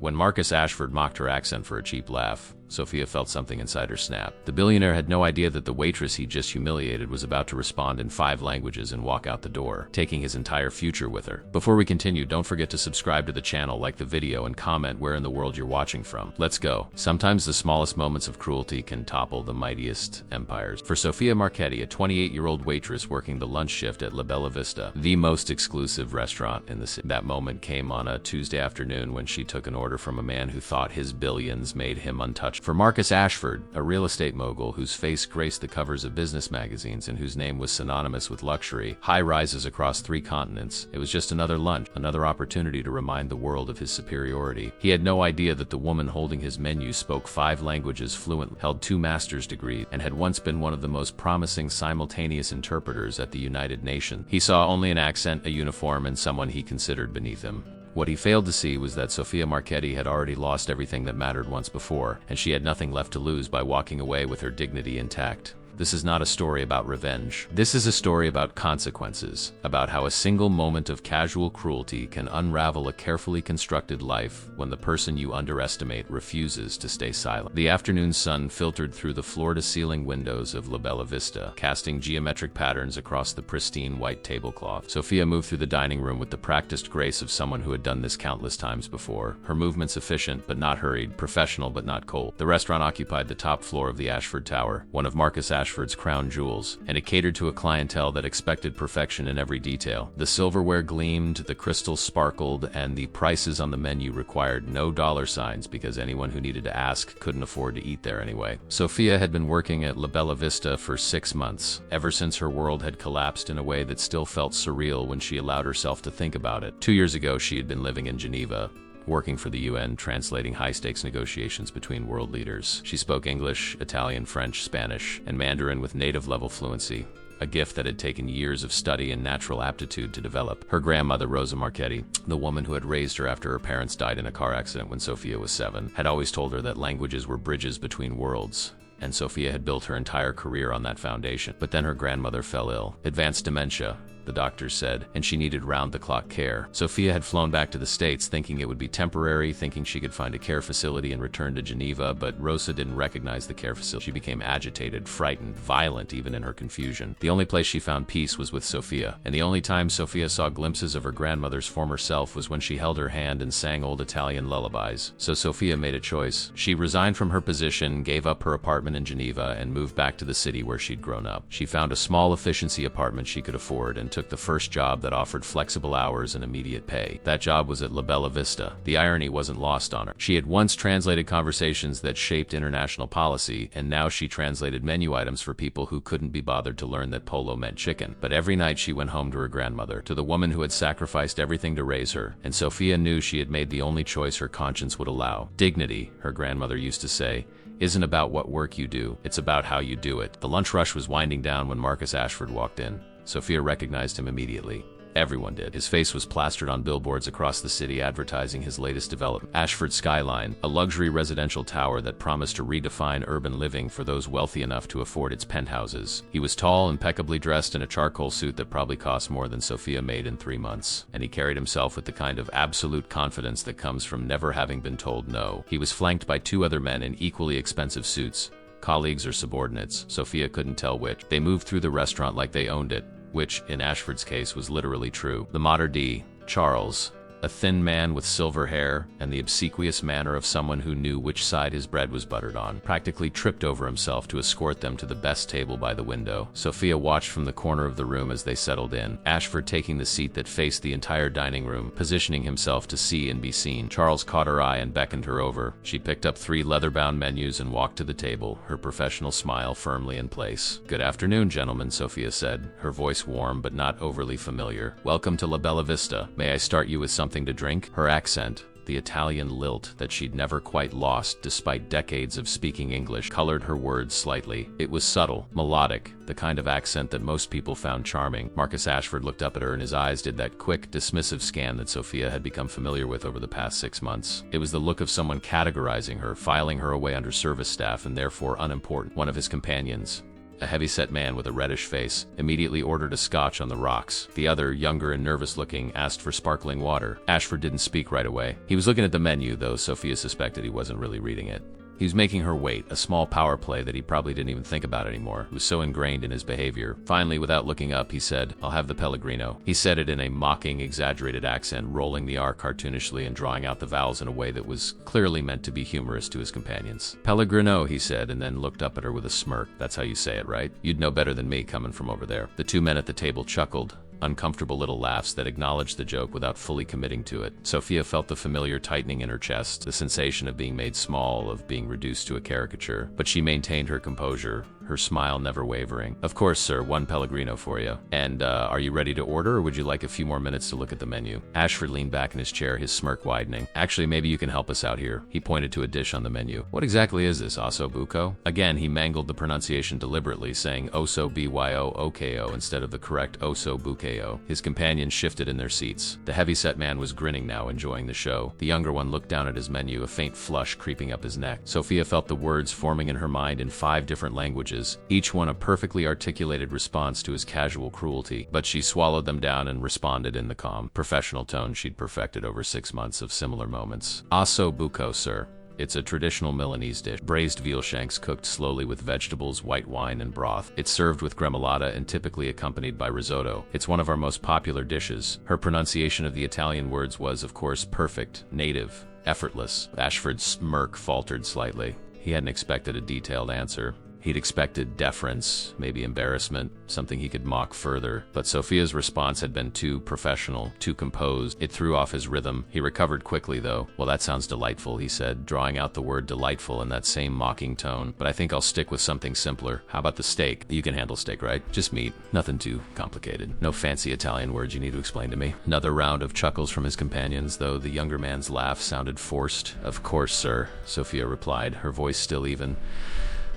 When Marcus Ashford mocked her accent for a cheap laugh, Sophia felt something inside her snap. The billionaire had no idea that the waitress he just humiliated was about to respond in 5 languages and walk out the door, taking his entire future with her. Before we continue, don't forget to subscribe to the channel, like the video, and comment where in the world you're watching from. Let's go. Sometimes the smallest moments of cruelty can topple the mightiest empires. For Sophia Marchetti, a 28-year-old waitress working the lunch shift at La Bella Vista, the most exclusive restaurant in the city. That moment came on a Tuesday afternoon when she took an order from a man who thought his billions made him untouchable. For Marcus Ashford, a real estate mogul whose face graced the covers of business magazines and whose name was synonymous with luxury, high rises across 3 continents, it was just another lunch, another opportunity to remind the world of his superiority. He had no idea that the woman holding his menu spoke 5 languages fluently, held 2 master's degrees, and had once been one of the most promising simultaneous interpreters at the United Nations. He saw only an accent, a uniform, and someone he considered beneath him. What he failed to see was that Sophia Marchetti had already lost everything that mattered once before, and she had nothing left to lose by walking away with her dignity intact. This is not a story about revenge. This is a story about consequences, about how a single moment of casual cruelty can unravel a carefully constructed life when the person you underestimate refuses to stay silent. The afternoon sun filtered through the floor-to-ceiling windows of La Bella Vista, casting geometric patterns across the pristine white tablecloth. Sophia moved through the dining room with the practiced grace of someone who had done this countless times before, her movements efficient but not hurried, professional but not cold. The restaurant occupied the top floor of the Ashford Tower, one of Marcus Ashford's crown jewels, and it catered to a clientele that expected perfection in every detail. The silverware gleamed, the crystals sparkled, and the prices on the menu required no dollar signs because anyone who needed to ask couldn't afford to eat there anyway. Sophia had been working at La Bella Vista for 6 months, ever since her world had collapsed in a way that still felt surreal when she allowed herself to think about it. 2 years ago, she had been living in Geneva, working for the UN, translating high-stakes negotiations between world leaders. She spoke English, Italian, French, Spanish, and Mandarin with native-level fluency, a gift that had taken years of study and natural aptitude to develop. Her grandmother, Rosa Marchetti, the woman who had raised her after her parents died in a car accident when Sophia was 7, had always told her that languages were bridges between worlds, and Sophia had built her entire career on that foundation. But then her grandmother fell ill. Advanced dementia, the doctors said, and she needed round-the-clock care. Sophia had flown back to the States thinking it would be temporary, thinking she could find a care facility and return to Geneva, but Rosa didn't recognize the care facility. She became agitated, frightened, violent even in her confusion. The only place she found peace was with Sophia, and the only time Sophia saw glimpses of her grandmother's former self was when she held her hand and sang old Italian lullabies. So Sophia made a choice. She resigned from her position, gave up her apartment in Geneva, and moved back to the city where she'd grown up. She found a small efficiency apartment she could afford and took the first job that offered flexible hours and immediate pay. That job was at La Bella Vista. The irony wasn't lost on her. She had once translated conversations that shaped international policy, and now she translated menu items for people who couldn't be bothered to learn that polo meant chicken. But every night she went home to her grandmother, to the woman who had sacrificed everything to raise her, and Sophia knew she had made the only choice her conscience would allow. Dignity, her grandmother used to say, isn't about what work you do, it's about how you do it. The lunch rush was winding down when Marcus Ashford walked in. Sophia recognized him immediately. Everyone did. His face was plastered on billboards across the city advertising his latest development, Ashford Skyline, a luxury residential tower that promised to redefine urban living for those wealthy enough to afford its penthouses. He was tall, impeccably dressed in a charcoal suit that probably cost more than Sophia made in 3 months, and he carried himself with the kind of absolute confidence that comes from never having been told no. He was flanked by 2 other men in equally expensive suits, colleagues or subordinates. Sophia couldn't tell which. They moved through the restaurant like they owned it, which, in Ashford's case, was literally true. The maître d', Charles, a thin man with silver hair and the obsequious manner of someone who knew which side his bread was buttered on, practically tripped over himself to escort them to the best table by the window. Sophia watched from the corner of the room as they settled in, Ashford taking the seat that faced the entire dining room, positioning himself to see and be seen. Charles caught her eye and beckoned her over. She picked up 3 leather-bound menus and walked to the table, her professional smile firmly in place. "Good afternoon, gentlemen," Sophia said, her voice warm but not overly familiar. "Welcome to La Bella Vista. May I start you with something to drink?" Her accent, the Italian lilt that she'd never quite lost despite decades of speaking English, colored her words slightly. It was subtle, melodic, the kind of accent that most people found charming. Marcus Ashford looked up at her and his eyes did that quick, dismissive scan that Sophia had become familiar with over the past 6 months. It was the look of someone categorizing her, filing her away under service staff and therefore unimportant. One of his companions, A heavy-set man with a reddish face immediately ordered a scotch on the rocks. The other, younger and nervous-looking, asked for sparkling water. Ashford didn't speak right away. He was looking at the menu, though Sophia suspected he wasn't really reading it. He was making her wait, a small power play that he probably didn't even think about anymore. It was so ingrained in his behavior. Finally, without looking up, he said, "I'll have the Pellegrino." He said it in a mocking, exaggerated accent, rolling the R cartoonishly and drawing out the vowels in a way that was clearly meant to be humorous to his companions. "Pellegrino," he said, and then looked up at her with a smirk. "That's how you say it, right? You'd know better than me coming from over there." The two men at the table chuckled. Uncomfortable little laughs that acknowledged the joke without fully committing to it. Sophia felt the familiar tightening in her chest, the sensation of being made small, of being reduced to a caricature. But she maintained her composure, her smile never wavering. "Of course, sir, one Pellegrino for you. And, are you ready to order, or would you like a few more minutes to look at the menu?" Ashford leaned back in his chair, his smirk widening. "Actually, maybe you can help us out here." He pointed to a dish on the menu. "What exactly is this, osso buco?" Again, he mangled the pronunciation deliberately, saying osso byo-oko instead of the correct osso buco. His companions shifted in their seats. The heavy-set man was grinning now, enjoying the show. The younger one looked down at his menu, a faint flush creeping up his neck. Sophia felt the words forming in her mind in 5 different languages, each one a perfectly articulated response to his casual cruelty. But she swallowed them down and responded in the calm, professional tone she'd perfected over 6 months of similar moments. "Osso buco, sir. It's a traditional Milanese dish. Braised veal shanks cooked slowly with vegetables, white wine, and broth. It's served with gremolata and typically accompanied by risotto. It's one of our most popular dishes." Her pronunciation of the Italian words was, of course, perfect, native, effortless. Ashford's smirk faltered slightly. He hadn't expected a detailed answer. He'd expected deference, maybe embarrassment, something he could mock further. But Sophia's response had been too professional, too composed. It threw off his rhythm. He recovered quickly, though. "Well, that sounds delightful," he said, drawing out the word delightful in that same mocking tone. "But I think I'll stick with something simpler. How about the steak? You can handle steak, right? Just meat. Nothing too complicated. No fancy Italian words you need to explain to me." Another round of chuckles from his companions, though the younger man's laugh sounded forced. "Of course, sir," Sophia replied, her voice still even.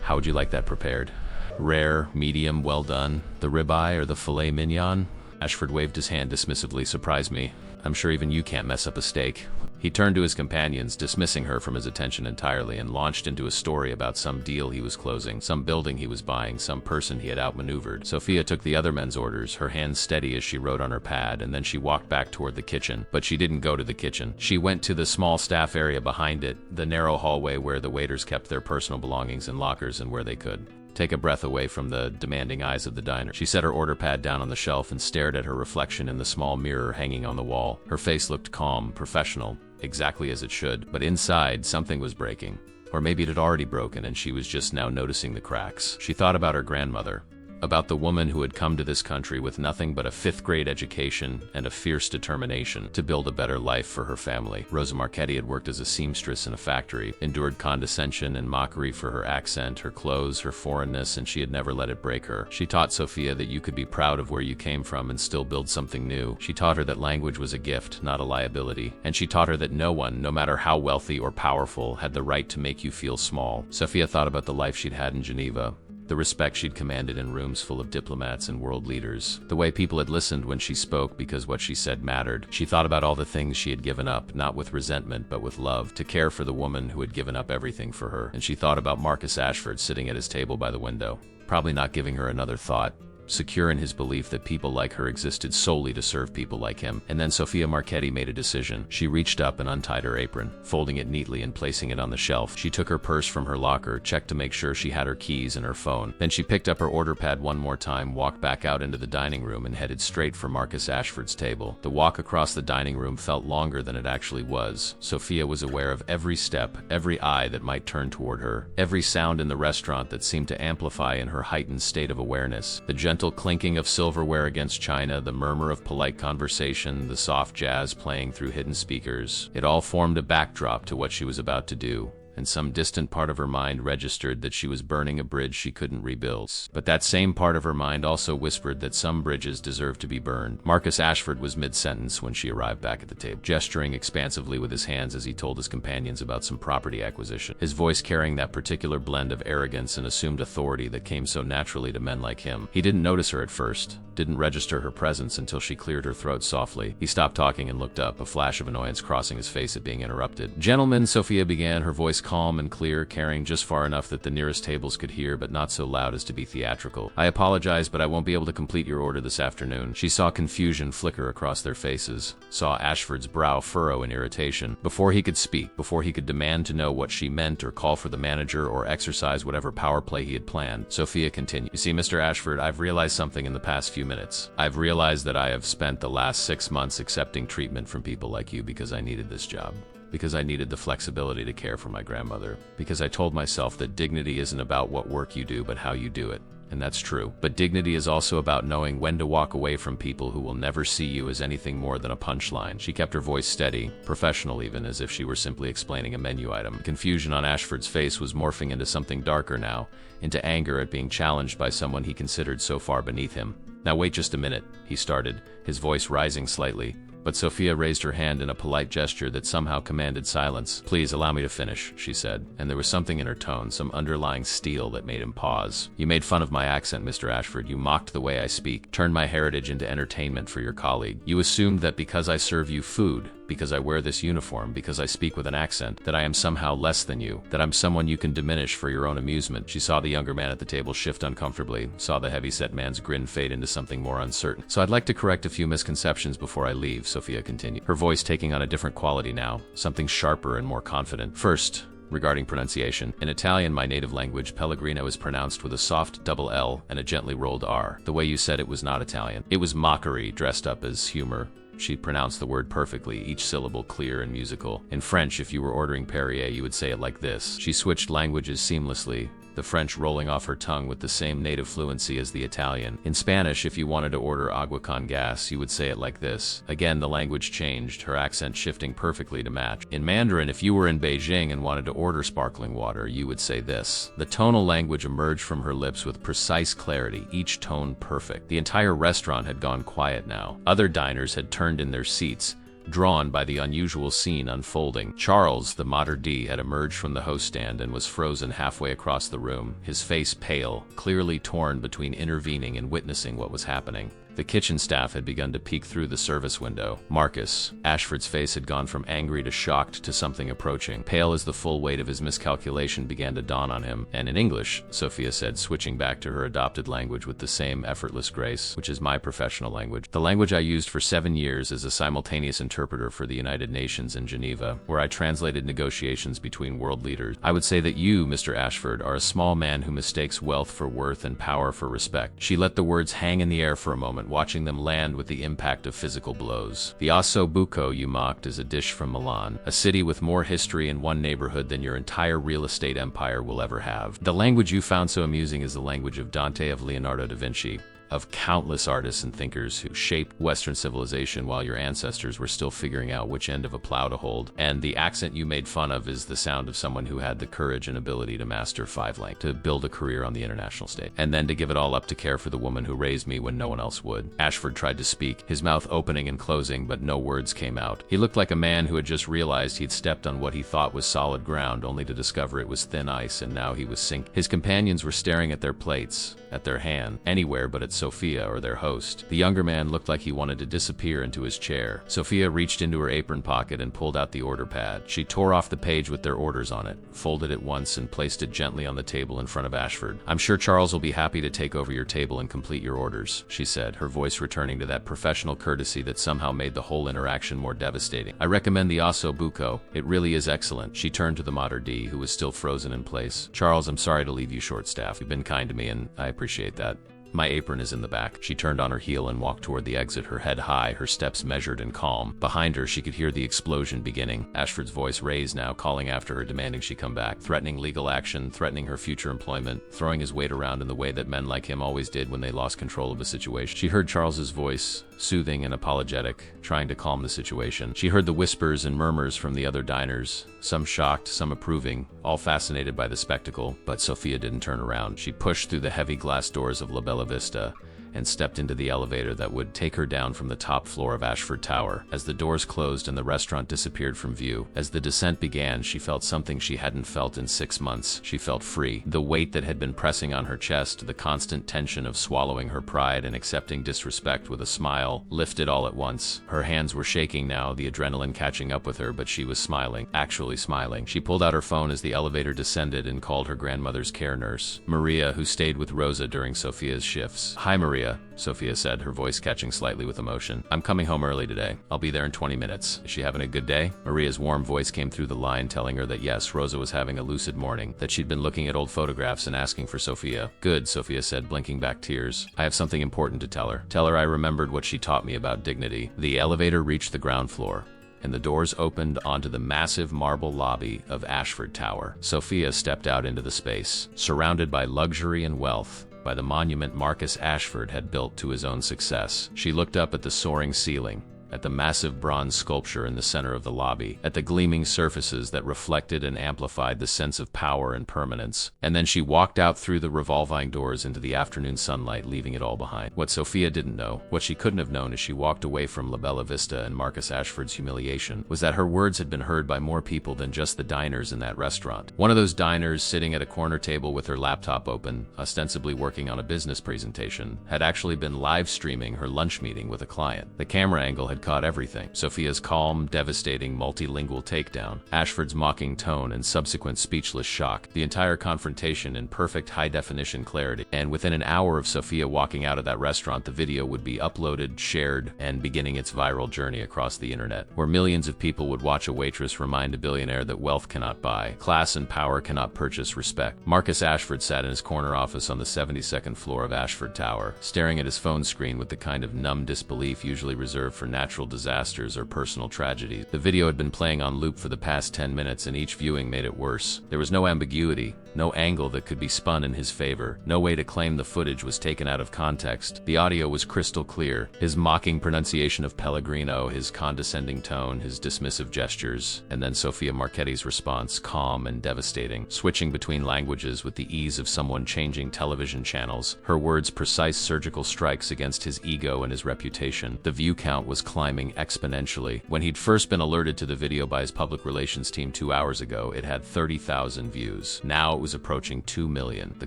"How would you like that prepared? Rare, medium, well done? The ribeye or the filet mignon?" Ashford waved his hand dismissively. "Surprise me. I'm sure even you can't mess up a steak." He turned to his companions, dismissing her from his attention entirely, and launched into a story about some deal he was closing, some building he was buying, some person he had outmaneuvered. Sophia took the other men's orders, her hands steady as she wrote on her pad, and then she walked back toward the kitchen. But she didn't go to the kitchen. She went to the small staff area behind it, the narrow hallway where the waiters kept their personal belongings in lockers and where they could take a breath away from the demanding eyes of the diner. She set her order pad down on the shelf and stared at her reflection in the small mirror hanging on the wall. Her face looked calm, professional, exactly as it should, but inside something was breaking. Or maybe it had already broken and she was just now noticing the cracks. She thought about her grandmother, about the woman who had come to this country with nothing but a 5th-grade education and a fierce determination to build a better life for her family. Rosa Marchetti had worked as a seamstress in a factory, endured condescension and mockery for her accent, her clothes, her foreignness, and she had never let it break her. She taught Sophia that you could be proud of where you came from and still build something new. She taught her that language was a gift, not a liability. And she taught her that no one, no matter how wealthy or powerful, had the right to make you feel small. Sophia thought about the life she'd had in Geneva, the respect she'd commanded in rooms full of diplomats and world leaders, the way people had listened when she spoke because what she said mattered. She thought about all the things she had given up, not with resentment but with love, to care for the woman who had given up everything for her. And she thought about Marcus Ashford sitting at his table by the window, probably not giving her another thought, secure in his belief that people like her existed solely to serve people like him. And then Sophia Marchetti made a decision. She reached up and untied her apron, folding it neatly and placing it on the shelf. She took her purse from her locker, checked to make sure she had her keys and her phone. Then she picked up her order pad one more time, walked back out into the dining room, and headed straight for Marcus Ashford's table. The walk across the dining room felt longer than it actually was. Sophia was aware of every step, every eye that might turn toward her, every sound in the restaurant that seemed to amplify in her heightened state of awareness. The gentle clinking of silverware against china, the murmur of polite conversation, the soft jazz playing through hidden speakers. It all formed a backdrop to what she was about to do. And some distant part of her mind registered that she was burning a bridge she couldn't rebuild. But that same part of her mind also whispered that some bridges deserved to be burned. Marcus Ashford was mid-sentence when she arrived back at the table, gesturing expansively with his hands as he told his companions about some property acquisition, his voice carrying that particular blend of arrogance and assumed authority that came so naturally to men like him. He didn't notice her at first, didn't register her presence until she cleared her throat softly. He stopped talking and looked up, a flash of annoyance crossing his face at being interrupted. "Gentlemen," Sophia began, her voice calm and clear, carrying just far enough that the nearest tables could hear, but not so loud as to be theatrical. "I apologize, but I won't be able to complete your order this afternoon." She saw confusion flicker across their faces, saw Ashford's brow furrow in irritation. Before he could speak, before he could demand to know what she meant or call for the manager or exercise whatever power play he had planned, Sophia continued. "You see, Mr. Ashford, I've realized something in the past few minutes. I've realized that I have spent the last 6 months accepting treatment from people like you because I needed this job. Because I needed the flexibility to care for my grandmother. Because I told myself that dignity isn't about what work you do, but how you do it. And that's true. But dignity is also about knowing when to walk away from people who will never see you as anything more than a punchline." She kept her voice steady, professional even, as if she were simply explaining a menu item. Confusion on Ashford's face was morphing into something darker now, into anger at being challenged by someone he considered so far beneath him. "Now wait just a minute," he started, his voice rising slightly. But Sophia raised her hand in a polite gesture that somehow commanded silence. "Please allow me to finish," she said, and there was something in her tone, some underlying steel that made him pause. "You made fun of my accent, Mr. Ashford. You mocked the way I speak, turned my heritage into entertainment for your colleague. You assumed that because I serve you food, because I wear this uniform, because I speak with an accent, that I am somehow less than you, that I'm someone you can diminish for your own amusement." She saw the younger man at the table shift uncomfortably, saw the heavy-set man's grin fade into something more uncertain. "So I'd like to correct a few misconceptions before I leave," Sophia continued, her voice taking on a different quality now, something sharper and more confident. "First, regarding pronunciation. In Italian, my native language, Pellegrino is pronounced with a soft double L and a gently rolled R. The way you said it was not Italian. It was mockery dressed up as humor." She pronounced the word perfectly, each syllable clear and musical. "In French, if you were ordering Perrier, you would say it like this." She switched languages seamlessly, the French rolling off her tongue with the same native fluency as the Italian. "In Spanish, if you wanted to order agua con gas, you would say it like this." Again, the language changed, her accent shifting perfectly to match. "In Mandarin, if you were in Beijing and wanted to order sparkling water, you would say this." The tonal language emerged from her lips with precise clarity, each tone perfect. The entire restaurant had gone quiet now. Other diners had turned in their seats, drawn by the unusual scene unfolding. Charles, the maître d', had emerged from the host stand and was frozen halfway across the room, his face pale, clearly torn between intervening and witnessing what was happening. The kitchen staff had begun to peek through the service window. Marcus. Ashford's face had gone from angry to shocked to something approaching, pale as the full weight of his miscalculation began to dawn on him. "And in English," Sophia said, switching back to her adopted language with the same effortless grace, "which is my professional language. The language I used for 7 years as a simultaneous interpreter for the United Nations in Geneva, where I translated negotiations between world leaders. I would say that you, Mr. Ashford, are a small man who mistakes wealth for worth and power for respect." She let the words hang in the air for a moment, watching them land with the impact of physical blows. "The osso buco you mocked is a dish from Milan, a city with more history in one neighborhood than your entire real estate empire will ever have. The language you found so amusing is the language of Dante, of Leonardo da Vinci, of countless artists and thinkers who shaped Western civilization while your ancestors were still figuring out which end of a plow to hold. And the accent you made fun of is the sound of someone who had the courage and ability to master 5 languages, to build a career on the international stage, and then to give it all up to care for the woman who raised me when no one else would." Ashford tried to speak, his mouth opening and closing, but no words came out. He looked like a man who had just realized he'd stepped on what he thought was solid ground, only to discover it was thin ice, and now he was sinking. His companions were staring at their plates, at their hand, anywhere but at Sophia or their host. The younger man looked like he wanted to disappear into his chair. Sophia reached into her apron pocket and pulled out the order pad. She tore off the page with their orders on it, folded it once, and placed it gently on the table in front of Ashford. "I'm sure Charles will be happy to take over your table and complete your orders," she said, her voice returning to that professional courtesy that somehow made the whole interaction more devastating. "I recommend the osso buco. It really is excellent." She turned to the maître d', who was still frozen in place. "Charles, I'm sorry to leave you short-staffed. You've been kind to me, and I appreciate that. My apron is in the back." She turned on her heel and walked toward the exit, her head high, her steps measured and calm. Behind her, she could hear the explosion beginning. Ashford's voice raised now, calling after her, demanding she come back, threatening legal action, threatening her future employment, throwing his weight around in the way that men like him always did when they lost control of a situation. She heard Charles's voice, soothing and apologetic, trying to calm the situation. She heard the whispers and murmurs from the other diners, some shocked, some approving, all fascinated by the spectacle, but Sophia didn't turn around. She pushed through the heavy glass doors of La Bella Vista and stepped into the elevator that would take her down from the top floor of Ashford Tower. As the doors closed and the restaurant disappeared from view, as the descent began, she felt something she hadn't felt in 6 months. She felt free. The weight that had been pressing on her chest, the constant tension of swallowing her pride and accepting disrespect with a smile, lifted all at once. Her hands were shaking now, the adrenaline catching up with her, but she was smiling, actually smiling. She pulled out her phone as the elevator descended and called her grandmother's care nurse, Maria, who stayed with Rosa during Sophia's shifts. "Hi, Maria," Sophia said, her voice catching slightly with emotion. "I'm coming home early today. I'll be there in 20 minutes. Is she having a good day?" Maria's warm voice came through the line, telling her that yes, Rosa was having a lucid morning, that she'd been looking at old photographs and asking for Sophia. "Good," Sophia said, blinking back tears. "I have something important to tell her. Tell her I remembered what she taught me about dignity." The elevator reached the ground floor, and the doors opened onto the massive marble lobby of Ashford Tower. Sophia stepped out into the space, surrounded by luxury and wealth, by the monument Marcus Ashford had built to his own success. She looked up at the soaring ceiling, at the massive bronze sculpture in the center of the lobby, at the gleaming surfaces that reflected and amplified the sense of power and permanence. And then she walked out through the revolving doors into the afternoon sunlight, leaving it all behind. What Sophia didn't know, what she couldn't have known as she walked away from La Bella Vista and Marcus Ashford's humiliation, was that her words had been heard by more people than just the diners in that restaurant. One of those diners, sitting at a corner table with her laptop open, ostensibly working on a business presentation, had actually been live streaming her lunch meeting with a client. The camera angle had caught everything: Sophia's calm, devastating, multilingual takedown, Ashford's mocking tone and subsequent speechless shock, the entire confrontation in perfect high-definition clarity. And within an hour of Sophia walking out of that restaurant, the video would be uploaded, shared, and beginning its viral journey across the internet, where millions of people would watch a waitress remind a billionaire that wealth cannot buy, class and power cannot purchase respect. Marcus Ashford sat in his corner office on the 72nd floor of Ashford Tower, staring at his phone screen with the kind of numb disbelief usually reserved for natural disasters or personal tragedies. The video had been playing on loop for the past 10 minutes, and each viewing made it worse. There was no ambiguity, no angle that could be spun in his favor, no way to claim the footage was taken out of context. The audio was crystal clear. His mocking pronunciation of Pellegrino, his condescending tone, his dismissive gestures, and then Sophia Marchetti's response, calm and devastating, switching between languages with the ease of someone changing television channels, her words precise surgical strikes against his ego and his reputation. The view count was climbing exponentially. When he'd first been alerted to the video by his public relations team 2 hours ago, it had 30,000 views. Now it was approaching 2 million. The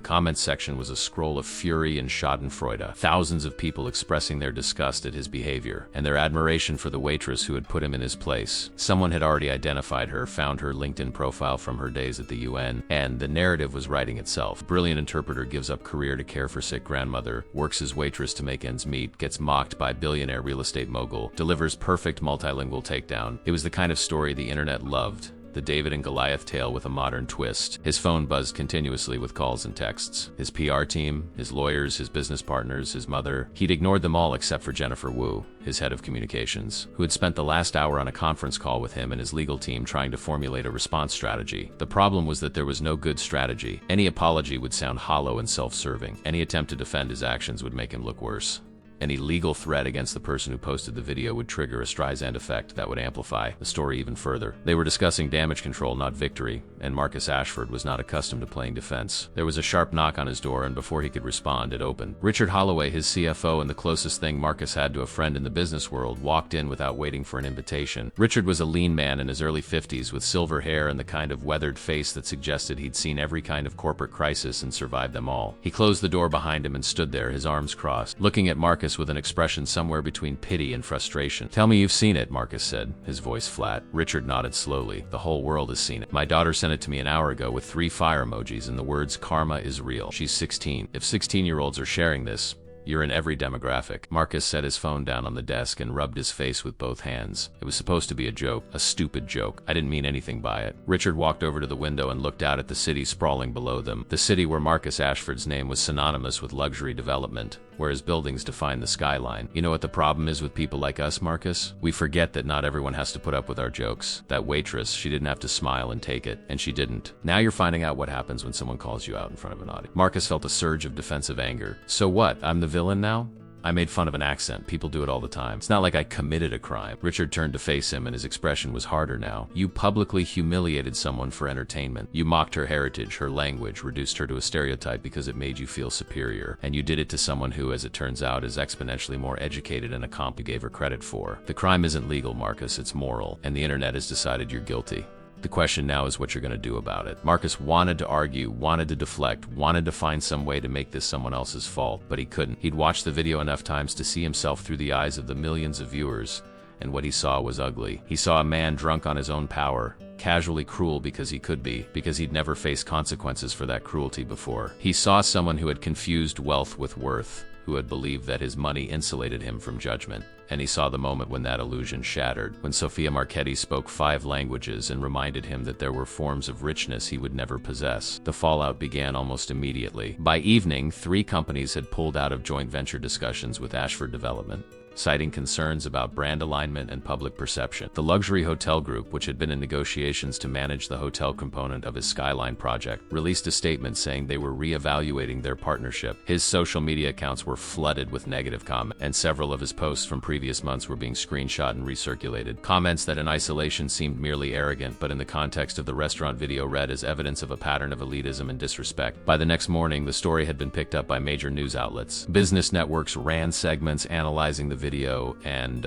comments section was a scroll of fury and schadenfreude, thousands of people expressing their disgust at his behavior, and their admiration for the waitress who had put him in his place. Someone had already identified her, found her LinkedIn profile from her days at the UN, and the narrative was writing itself. Brilliant interpreter gives up career to care for sick grandmother, works as waitress to make ends meet, gets mocked by billionaire real estate mogul, delivers perfect multilingual takedown. It was the kind of story the internet loved. The David and Goliath tale with a modern twist. His phone buzzed continuously with calls and texts. His PR team, his lawyers, his business partners, his mother. He'd ignored them all except for Jennifer Wu, his head of communications, who had spent the last hour on a conference call with him and his legal team trying to formulate a response strategy. The problem was that there was no good strategy. Any apology would sound hollow and self-serving. Any attempt to defend his actions would make him look worse. Any legal threat against the person who posted the video would trigger a Streisand effect that would amplify the story even further. They were discussing damage control, not victory, and Marcus Ashford was not accustomed to playing defense. There was a sharp knock on his door, and before he could respond, it opened. Richard Holloway, his CFO and the closest thing Marcus had to a friend in the business world, walked in without waiting for an invitation. Richard was a lean man in his early 50s with silver hair and the kind of weathered face that suggested he'd seen every kind of corporate crisis and survived them all. He closed the door behind him and stood there, his arms crossed, looking at Marcus with an expression somewhere between pity and frustration. "Tell me you've seen it," Marcus said, his voice flat. Richard nodded slowly. "The whole world has seen it. My daughter sent it to me an hour ago with 3 fire emojis and the words, 'Karma is real.' She's 16. If 16-year-olds are sharing this, you're in every demographic." Marcus set his phone down on the desk and rubbed his face with both hands. "It was supposed to be a joke, a stupid joke. I didn't mean anything by it." Richard walked over to the window and looked out at the city sprawling below them, the city where Marcus Ashford's name was synonymous with luxury development, where his buildings define the skyline. "You know what the problem is with people like us, Marcus? We forget that not everyone has to put up with our jokes. That waitress, she didn't have to smile and take it, and she didn't. Now you're finding out what happens when someone calls you out in front of an audience." Marcus felt a surge of defensive anger. "So what? I'm the villain now?" I made fun of an accent. People do it all the time. It's not like I committed a crime. Richard turned to face him, and his expression was harder now. You publicly humiliated someone for entertainment. You mocked her heritage, her language, reduced her to a stereotype because it made you feel superior. And you did it to someone who, as it turns out, is exponentially more educated and accomplished you gave her credit for. The crime isn't legal, Marcus, it's moral, and the internet has decided you're guilty. The question now is what you're going to do about it. Marcus wanted to argue, wanted to deflect, wanted to find some way to make this someone else's fault, but he couldn't. He'd watched the video enough times to see himself through the eyes of the millions of viewers, and what he saw was ugly. He saw a man drunk on his own power, casually cruel because he could be, because he'd never faced consequences for that cruelty before. He saw someone who had confused wealth with worth, who had believed that his money insulated him from judgment. And he saw the moment when that illusion shattered, when Sofia Marchetti spoke 5 languages and reminded him that there were forms of richness he would never possess. The fallout began almost immediately. By evening, 3 companies had pulled out of joint venture discussions with Ashford Development, citing concerns about brand alignment and public perception. The luxury hotel group, which had been in negotiations to manage the hotel component of his Skyline project, released a statement saying they were re-evaluating their partnership. His social media accounts were flooded with negative comments, and several of his posts from previous months were being screenshot and recirculated. Comments that in isolation seemed merely arrogant, but in the context of the restaurant video read as evidence of a pattern of elitism and disrespect. By the next morning, the story had been picked up by major news outlets. Business networks ran segments analyzing the video and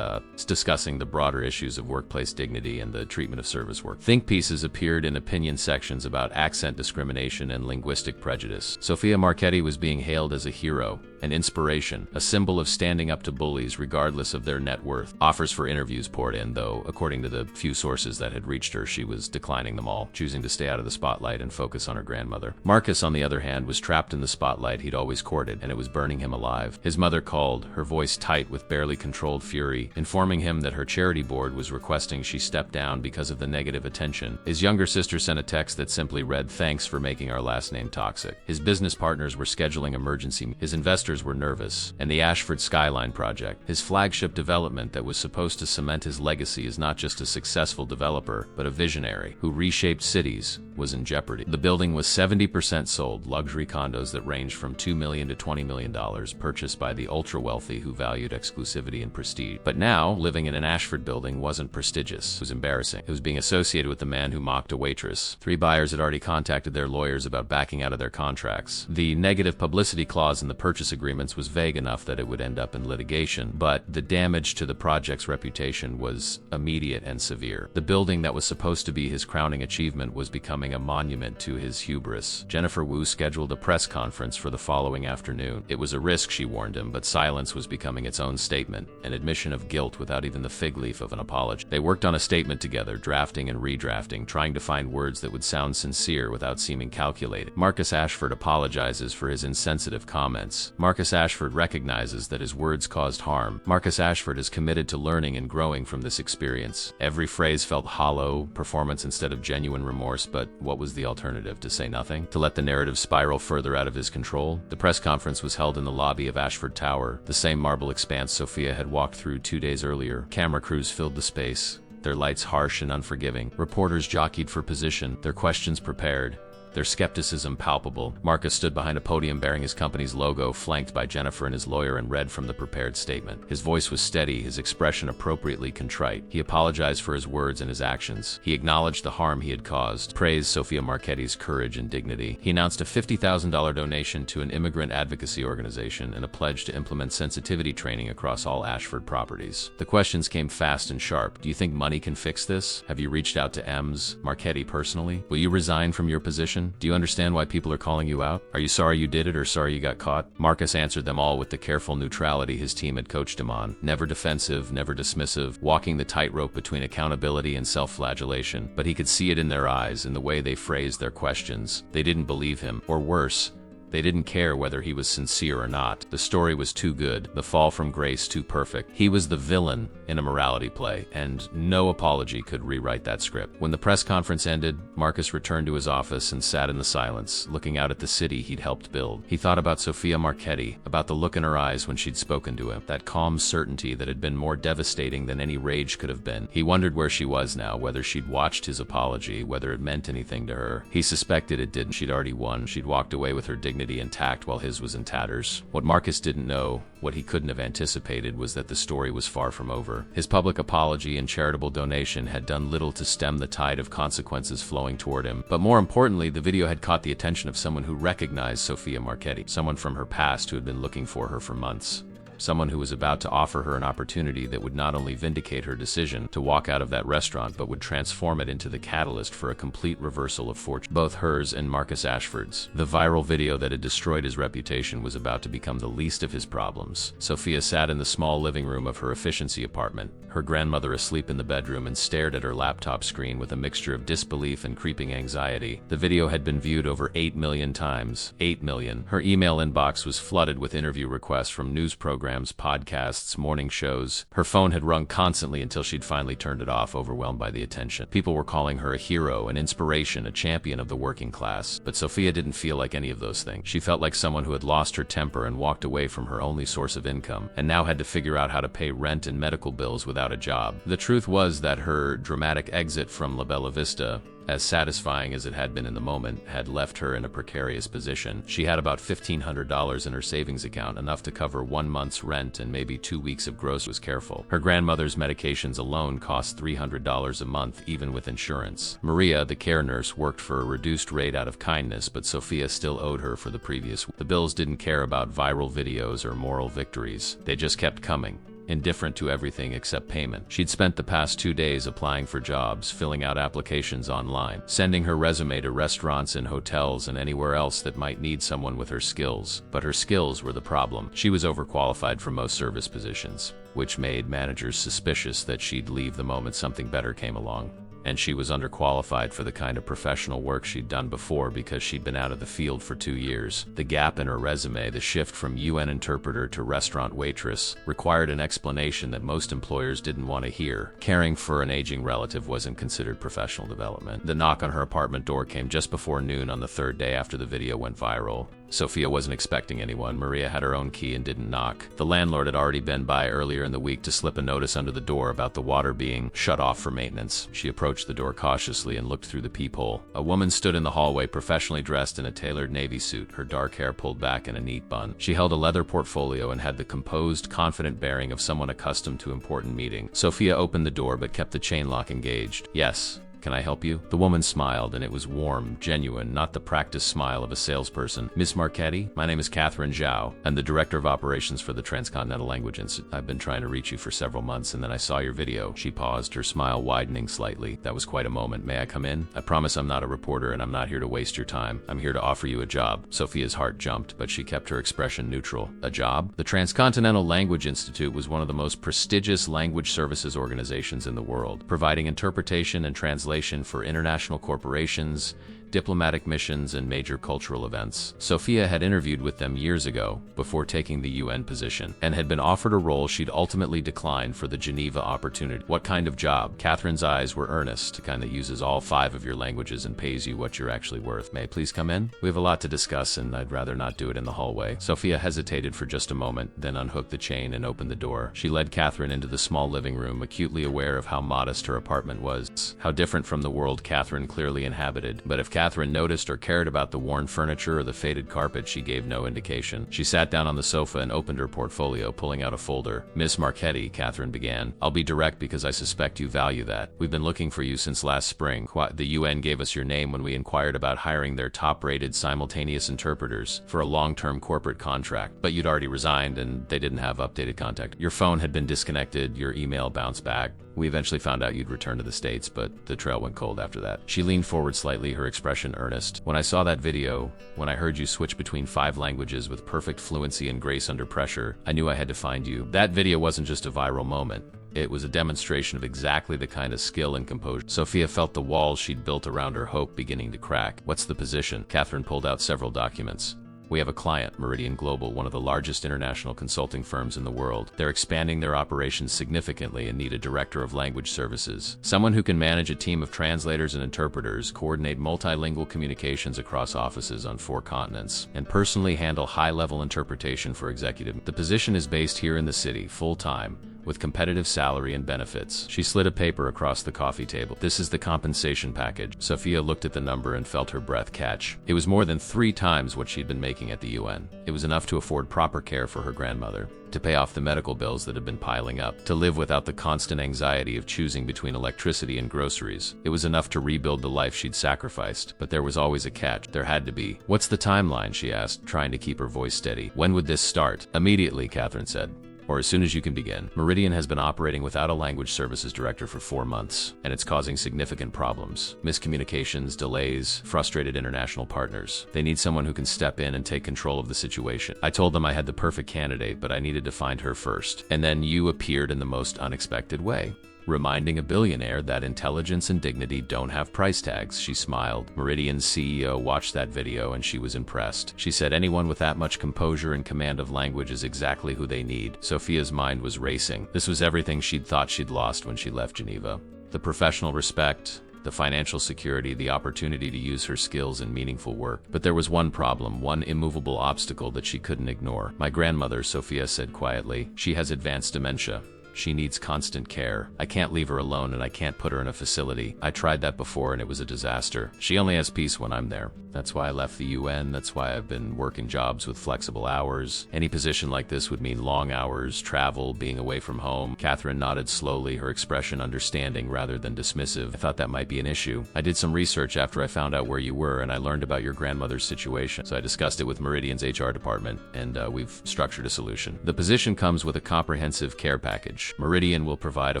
discussing the broader issues of workplace dignity and the treatment of service work. Think pieces appeared in opinion sections about accent discrimination and linguistic prejudice. Sofia Marchetti was being hailed as a hero, an inspiration, a symbol of standing up to bullies regardless of their net worth. Offers for interviews poured in, though, according to the few sources that had reached her, she was declining them all, choosing to stay out of the spotlight and focus on her grandmother. Marcus, on the other hand, was trapped in the spotlight he'd always courted, and it was burning him alive. His mother called, her voice tight with barely controlled fury, informing him that her charity board was requesting she step down because of the negative attention. His younger sister sent a text that simply read, "Thanks for making our last name toxic." His business partners were scheduling emergency. His investors were nervous. And the Ashford Skyline project, his flagship development that was supposed to cement his legacy as not just a successful developer, but a visionary who reshaped cities, was in jeopardy. The building was 70% sold, luxury condos that ranged from $2 million to $20 million, purchased by the ultra-wealthy who valued exclusivity and prestige. But now, living in an Ashford building wasn't prestigious. It was embarrassing. It was being associated with the man who mocked a waitress. 3 buyers had already contacted their lawyers about backing out of their contracts. The negative publicity clause in the purchase agreements was vague enough that it would end up in litigation, but the damage to the project's reputation was immediate and severe. The building that was supposed to be his crowning achievement was becoming a monument to his hubris. Jennifer Wu scheduled a press conference for the following afternoon. It was a risk, she warned him, but silence was becoming its own statement, an admission of guilt without even the fig leaf of an apology. They worked on a statement together, drafting and redrafting, trying to find words that would sound sincere without seeming calculated. Marcus Ashford apologizes for his insensitive comments. Marcus Ashford recognizes that his words caused harm. Marcus Ashford is committed to learning and growing from this experience. Every phrase felt hollow, performance instead of genuine remorse, but what was the alternative? To say nothing? To let the narrative spiral further out of his control? The press conference was held in the lobby of Ashford Tower, the same marble expanse Sofia had walked through 2 days earlier. Camera crews filled the space, their lights harsh and unforgiving. Reporters jockeyed for position, their questions prepared, their skepticism palpable. Marcus stood behind a podium bearing his company's logo, flanked by Jennifer and his lawyer, and read from the prepared statement. His voice was steady, his expression appropriately contrite. He apologized for his words and his actions. He acknowledged the harm he had caused, praised Sofia Marchetti's courage and dignity. He announced a $50,000 donation to an immigrant advocacy organization and a pledge to implement sensitivity training across all Ashford properties. The questions came fast and sharp. Do you think money can fix this? Have you reached out to Marchetti personally? Will you resign from your position? Do you understand why people are calling you out? Are you sorry you did it or sorry you got caught? Marcus answered them all with the careful neutrality his team had coached him on. Never defensive, never dismissive, walking the tightrope between accountability and self-flagellation. But he could see it in their eyes, in the way they phrased their questions. They didn't believe him, or worse, they didn't care whether he was sincere or not. The story was too good, the fall from grace too perfect. He was the villain in a morality play, and no apology could rewrite that script. When the press conference ended, Marcus returned to his office and sat in the silence, looking out at the city he'd helped build. He thought about Sofia Marchetti, about the look in her eyes when she'd spoken to him, that calm certainty that had been more devastating than any rage could have been. He wondered where she was now, whether she'd watched his apology, whether it meant anything to her. He suspected it didn't. She'd already won. She'd walked away with her dignity dignity intact while his was in tatters. What Marcus didn't know, what he couldn't have anticipated, was that the story was far from over. His public apology and charitable donation had done little to stem the tide of consequences flowing toward him. But more importantly, the video had caught the attention of someone who recognized Sofia Marchetti, someone from her past who had been looking for her for months. Someone who was about to offer her an opportunity that would not only vindicate her decision to walk out of that restaurant, but would transform it into the catalyst for a complete reversal of fortune, both hers and Marcus Ashford's. The viral video that had destroyed his reputation was about to become the least of his problems. Sofia sat in the small living room of her efficiency apartment, her grandmother asleep in the bedroom, and stared at her laptop screen with a mixture of disbelief and creeping anxiety. The video had been viewed over 8 million times. 8 million. Her email inbox was flooded with interview requests from news programs, podcasts, morning shows. Her phone had rung constantly until she'd finally turned it off, overwhelmed by the attention. People were calling her a hero, an inspiration, a champion of the working class. But Sofia didn't feel like any of those things. She felt like someone who had lost her temper and walked away from her only source of income, and now had to figure out how to pay rent and medical bills without a job. The truth was that her dramatic exit from La Bella Vista, as satisfying as it had been in the moment, had left her in a precarious position. She had about $1,500 in her savings account, enough to cover 1 month's rent and maybe 2 weeks of groceries. Was careful. Her grandmother's medications alone cost $300 a month, even with insurance. Maria, the care nurse, worked for a reduced rate out of kindness, but Sofia still owed her for the previous. The bills didn't care about viral videos or moral victories. They just kept coming, indifferent to everything except payment. She'd spent the past 2 days applying for jobs, filling out applications online, sending her resume to restaurants and hotels and anywhere else that might need someone with her skills. But her skills were the problem. She was overqualified for most service positions, which made managers suspicious that she'd leave the moment something better came along. And she was underqualified for the kind of professional work she'd done before because she'd been out of the field for 2 years. The gap in her resume, the shift from UN interpreter to restaurant waitress, required an explanation that most employers didn't want to hear. Caring for an aging relative wasn't considered professional development. The knock on her apartment door came just before noon on the 3rd day after the video went viral. Sofia wasn't expecting anyone. Maria had her own key and didn't knock. The landlord had already been by earlier in the week to slip a notice under the door about the water being shut off for maintenance. She approached the door cautiously and looked through the peephole. A woman stood in the hallway, professionally dressed in a tailored navy suit, her dark hair pulled back in a neat bun. She held a leather portfolio and had the composed, confident bearing of someone accustomed to important meetings. Sofia opened the door but kept the chain lock engaged. "Yes. Can I help you?" The woman smiled, and it was warm, genuine, not the practiced smile of a salesperson. "Miss Marchetti, my name is Catherine Zhao. I'm the Director of Operations for the Transcontinental Language Institute. I've been trying to reach you for several months, and then I saw your video." She paused, her smile widening slightly. "That was quite a moment. May I come in? I promise I'm not a reporter, and I'm not here to waste your time. I'm here to offer you a job." Sofia's heart jumped, but she kept her expression neutral. A job? The Transcontinental Language Institute was one of the most prestigious language services organizations in the world, providing interpretation and translation for international corporations, diplomatic missions, and major cultural events. Sofia had interviewed with them years ago, before taking the UN position, and had been offered a role she'd ultimately declined for the Geneva opportunity. What kind of job? Catherine's eyes were earnest, the kind that uses all 5 of your languages and pays you what you're actually worth. "May I please come in? We have a lot to discuss, and I'd rather not do it in the hallway." Sofia hesitated for just a moment, then unhooked the chain and opened the door. She led Catherine into the small living room, acutely aware of how modest her apartment was, how different from the world Catherine clearly inhabited. But if Catherine noticed or cared about the worn furniture or the faded carpet, she gave no indication. She sat down on the sofa and opened her portfolio, pulling out a folder. "Miss Marchetti," Catherine began, "I'll be direct because I suspect you value that. We've been looking for you since last spring. The UN gave us your name when we inquired about hiring their top-rated simultaneous interpreters for a long-term corporate contract. But you'd already resigned and they didn't have updated contact. Your phone had been disconnected, your email bounced back. We eventually found out you'd returned to the States, but the trail went cold after that." She leaned forward slightly, her expression earnest. "When I saw that video, when I heard you switch between 5 languages with perfect fluency and grace under pressure, I knew I had to find you. That video wasn't just a viral moment. It was a demonstration of exactly the kind of skill and composure." Sofia felt the walls she'd built around her hope beginning to crack. "What's the position?" Catherine pulled out several documents. "We have a client, Meridian Global, one of the largest international consulting firms in the world. They're expanding their operations significantly and need a director of language services. Someone who can manage a team of translators and interpreters, coordinate multilingual communications across offices on 4 continents, and personally handle high-level interpretation for executive. The position is based here in the city, full-time, with competitive salary and benefits. She slid a paper across the coffee table. This is the compensation package. Sophia looked at the number and felt her breath catch. It was more than 3 times what she'd been making at the UN. It was enough to afford proper care for her grandmother, to pay off the medical bills that had been piling up, to live without the constant anxiety of choosing between electricity and groceries. It was enough to rebuild the life she'd sacrificed, but there was always a catch. There had to be. "What's the timeline?" she asked, trying to keep her voice steady. "When would this start?" "Immediately," Catherine said. "Or as soon as you can begin." Meridian has been operating without a language services director for 4 months, and it's causing significant problems. Miscommunications, delays, frustrated international partners. They need someone who can step in and take control of the situation. I told them I had the perfect candidate, but I needed to find her first. And then you appeared in the most unexpected way, reminding a billionaire that intelligence and dignity don't have price tags. She smiled. Meridian's CEO watched that video and she was impressed. She said anyone with that much composure and command of language is exactly who they need. Sophia's mind was racing. This was everything she'd thought she'd lost when she left Geneva. The professional respect, the financial security, the opportunity to use her skills in meaningful work. But there was one problem, one immovable obstacle that she couldn't ignore. "My grandmother," Sophia said quietly. "She has advanced dementia. She needs constant care. I can't leave her alone and I can't put her in a facility. I tried that before and it was a disaster. She only has peace when I'm there. That's why I left the UN. That's why I've been working jobs with flexible hours. Any position like this would mean long hours, travel, being away from home." Catherine nodded slowly, her expression understanding rather than dismissive. "I thought that might be an issue. I did some research after I found out where you were and I learned about your grandmother's situation. So I discussed it with Meridian's HR department and we've structured a solution. The position comes with a comprehensive care package. Meridian will provide a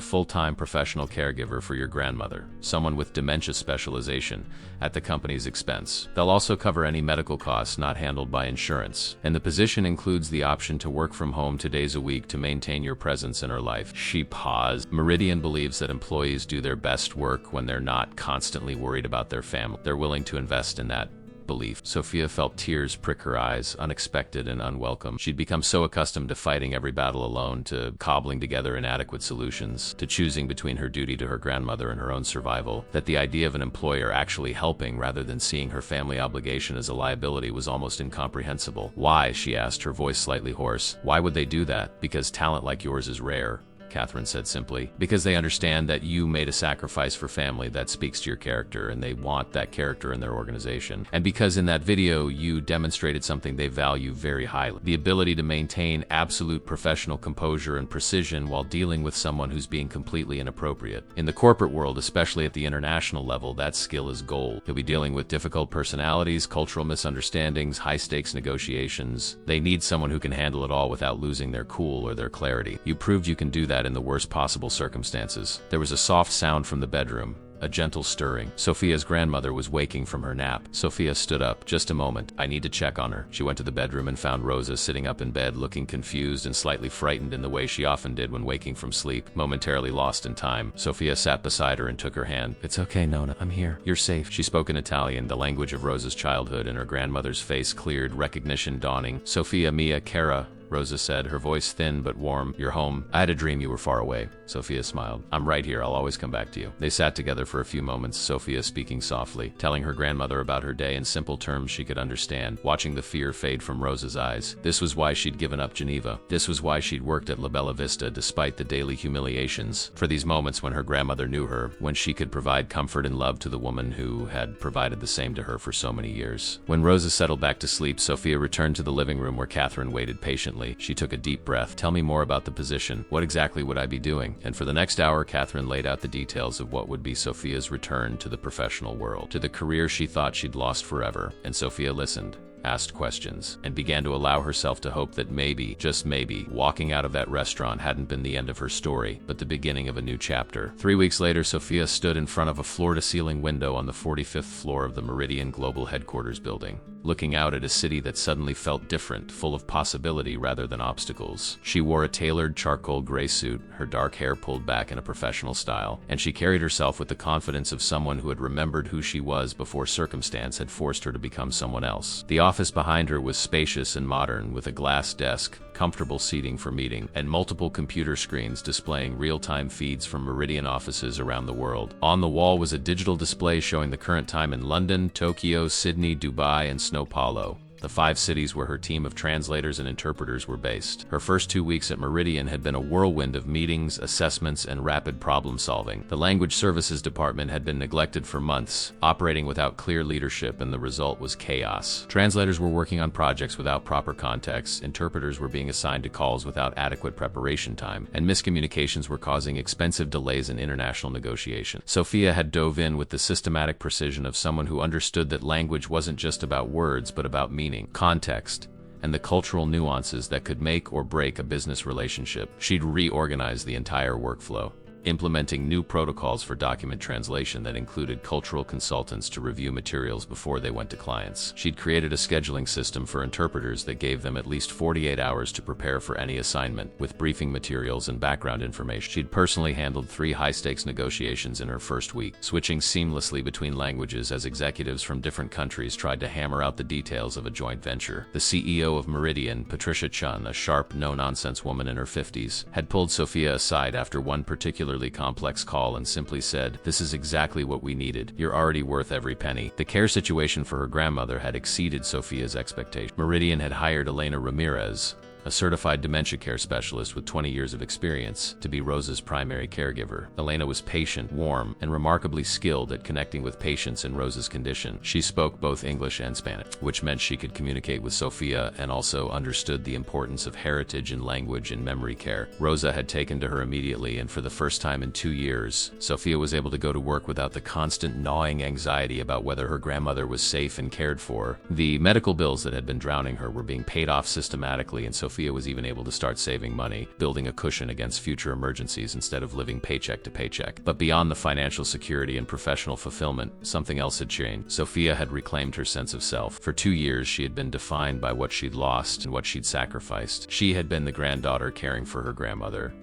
full-time professional caregiver for your grandmother, someone with dementia specialization, at the company's expense. They'll also cover any medical costs not handled by insurance. And the position includes the option to work from home 2 days a week to maintain your presence in her life." She paused. Meridian believes that employees do their best work when they're not constantly worried about their family. They're willing to invest in that belief. Sophia felt tears prick her eyes, unexpected and unwelcome. She'd become so accustomed to fighting every battle alone, to cobbling together inadequate solutions, to choosing between her duty to her grandmother and her own survival, that the idea of an employer actually helping rather than seeing her family obligation as a liability was almost incomprehensible. "Why?" she asked, her voice slightly hoarse. "Why would they do that?" "Because talent like yours is rare," Catherine said simply. "Because they understand that you made a sacrifice for family that speaks to your character, and they want that character in their organization. And because in that video you demonstrated something they value very highly, the ability to maintain absolute professional composure and precision while dealing with someone who's being completely inappropriate. In the corporate world, especially at the international level, that skill is gold. You'll be dealing with difficult personalities, cultural misunderstandings, high-stakes negotiations. They need someone who can handle it all without losing their cool or their clarity. You proved you can do that in the worst possible circumstances." There was a soft sound from the bedroom, a gentle stirring. Sophia's grandmother was waking from her nap. Sophia stood up. "Just a moment. I need to check on her." She went to the bedroom and found Rosa sitting up in bed, looking confused and slightly frightened in the way she often did when waking from sleep, momentarily lost in time. Sophia sat beside her and took her hand. "It's okay, Nona. I'm here. You're safe." She spoke in Italian, the language of Rosa's childhood, and her grandmother's face cleared, recognition dawning. "Sophia mia cara," Rosa said, her voice thin but warm. "You're home. I had a dream you were far away." Sophia smiled. "I'm right here. I'll always come back to you." They sat together for a few moments, Sophia speaking softly, telling her grandmother about her day in simple terms she could understand, watching the fear fade from Rosa's eyes. This was why she'd given up Geneva. This was why she'd worked at La Bella Vista despite the daily humiliations. For these moments when her grandmother knew her, when she could provide comfort and love to the woman who had provided the same to her for so many years. When Rosa settled back to sleep, Sophia returned to the living room where Catherine waited patiently. She took a deep breath. "Tell me more about the position. What exactly would I be doing?" And for the next hour, Catherine laid out the details of what would be Sophia's return to the professional world, to the career she thought she'd lost forever. And Sophia listened, asked questions, and began to allow herself to hope that maybe, just maybe, walking out of that restaurant hadn't been the end of her story, but the beginning of a new chapter. 3 weeks later, Sophia stood in front of a floor-to-ceiling window on the 45th floor of the Meridian Global Headquarters building, looking out at a city that suddenly felt different, full of possibility rather than obstacles. She wore a tailored charcoal gray suit, her dark hair pulled back in a professional style, and she carried herself with the confidence of someone who had remembered who she was before circumstance had forced her to become someone else. The office behind her was spacious and modern, with a glass desk, comfortable seating for meeting, and multiple computer screens displaying real-time feeds from Meridian offices around the world. On the wall was a digital display showing the current time in London, Tokyo, Sydney, Dubai, and Sao Paulo. the 5 cities where her team of translators and interpreters were based. Her first 2 weeks at Meridian had been a whirlwind of meetings, assessments, and rapid problem solving. The language services department had been neglected for months, operating without clear leadership, and the result was chaos. Translators were working on projects without proper context, interpreters were being assigned to calls without adequate preparation time, and miscommunications were causing expensive delays in international negotiation. Sophia had dove in with the systematic precision of someone who understood that language wasn't just about words but about meaning, context, and the cultural nuances that could make or break a business relationship. She'd reorganized the entire workflow, implementing new protocols for document translation that included cultural consultants to review materials before they went to clients. She'd created a scheduling system for interpreters that gave them at least 48 hours to prepare for any assignment, with briefing materials and background information. She'd personally handled 3 high-stakes negotiations in her first week, switching seamlessly between languages as executives from different countries tried to hammer out the details of a joint venture. The CEO of Meridian, Patricia Chun, a sharp, no-nonsense woman in her 50s, had pulled Sophia aside after one particularly complex call and simply said, "This is exactly what we needed. You're already worth every penny." The care situation for her grandmother had exceeded Sophia's expectations. Meridian had hired Elena Ramirez, a certified dementia care specialist with 20 years of experience, to be Rosa's primary caregiver. Elena was patient, warm, and remarkably skilled at connecting with patients in Rosa's condition. She spoke both English and Spanish, which meant she could communicate with Sophia and also understood the importance of heritage and language in memory care. Rosa had taken to her immediately, and for the first time in 2 years, Sophia was able to go to work without the constant gnawing anxiety about whether her grandmother was safe and cared for. The medical bills that had been drowning her were being paid off systematically, and Sophia was even able to start saving money, building a cushion against future emergencies instead of living paycheck to paycheck. But beyond the financial security and professional fulfillment, something else had changed. Sophia had reclaimed her sense of self. For 2 years, she had been defined by what she'd lost and what she'd sacrificed. She had been the granddaughter caring for her grandmother,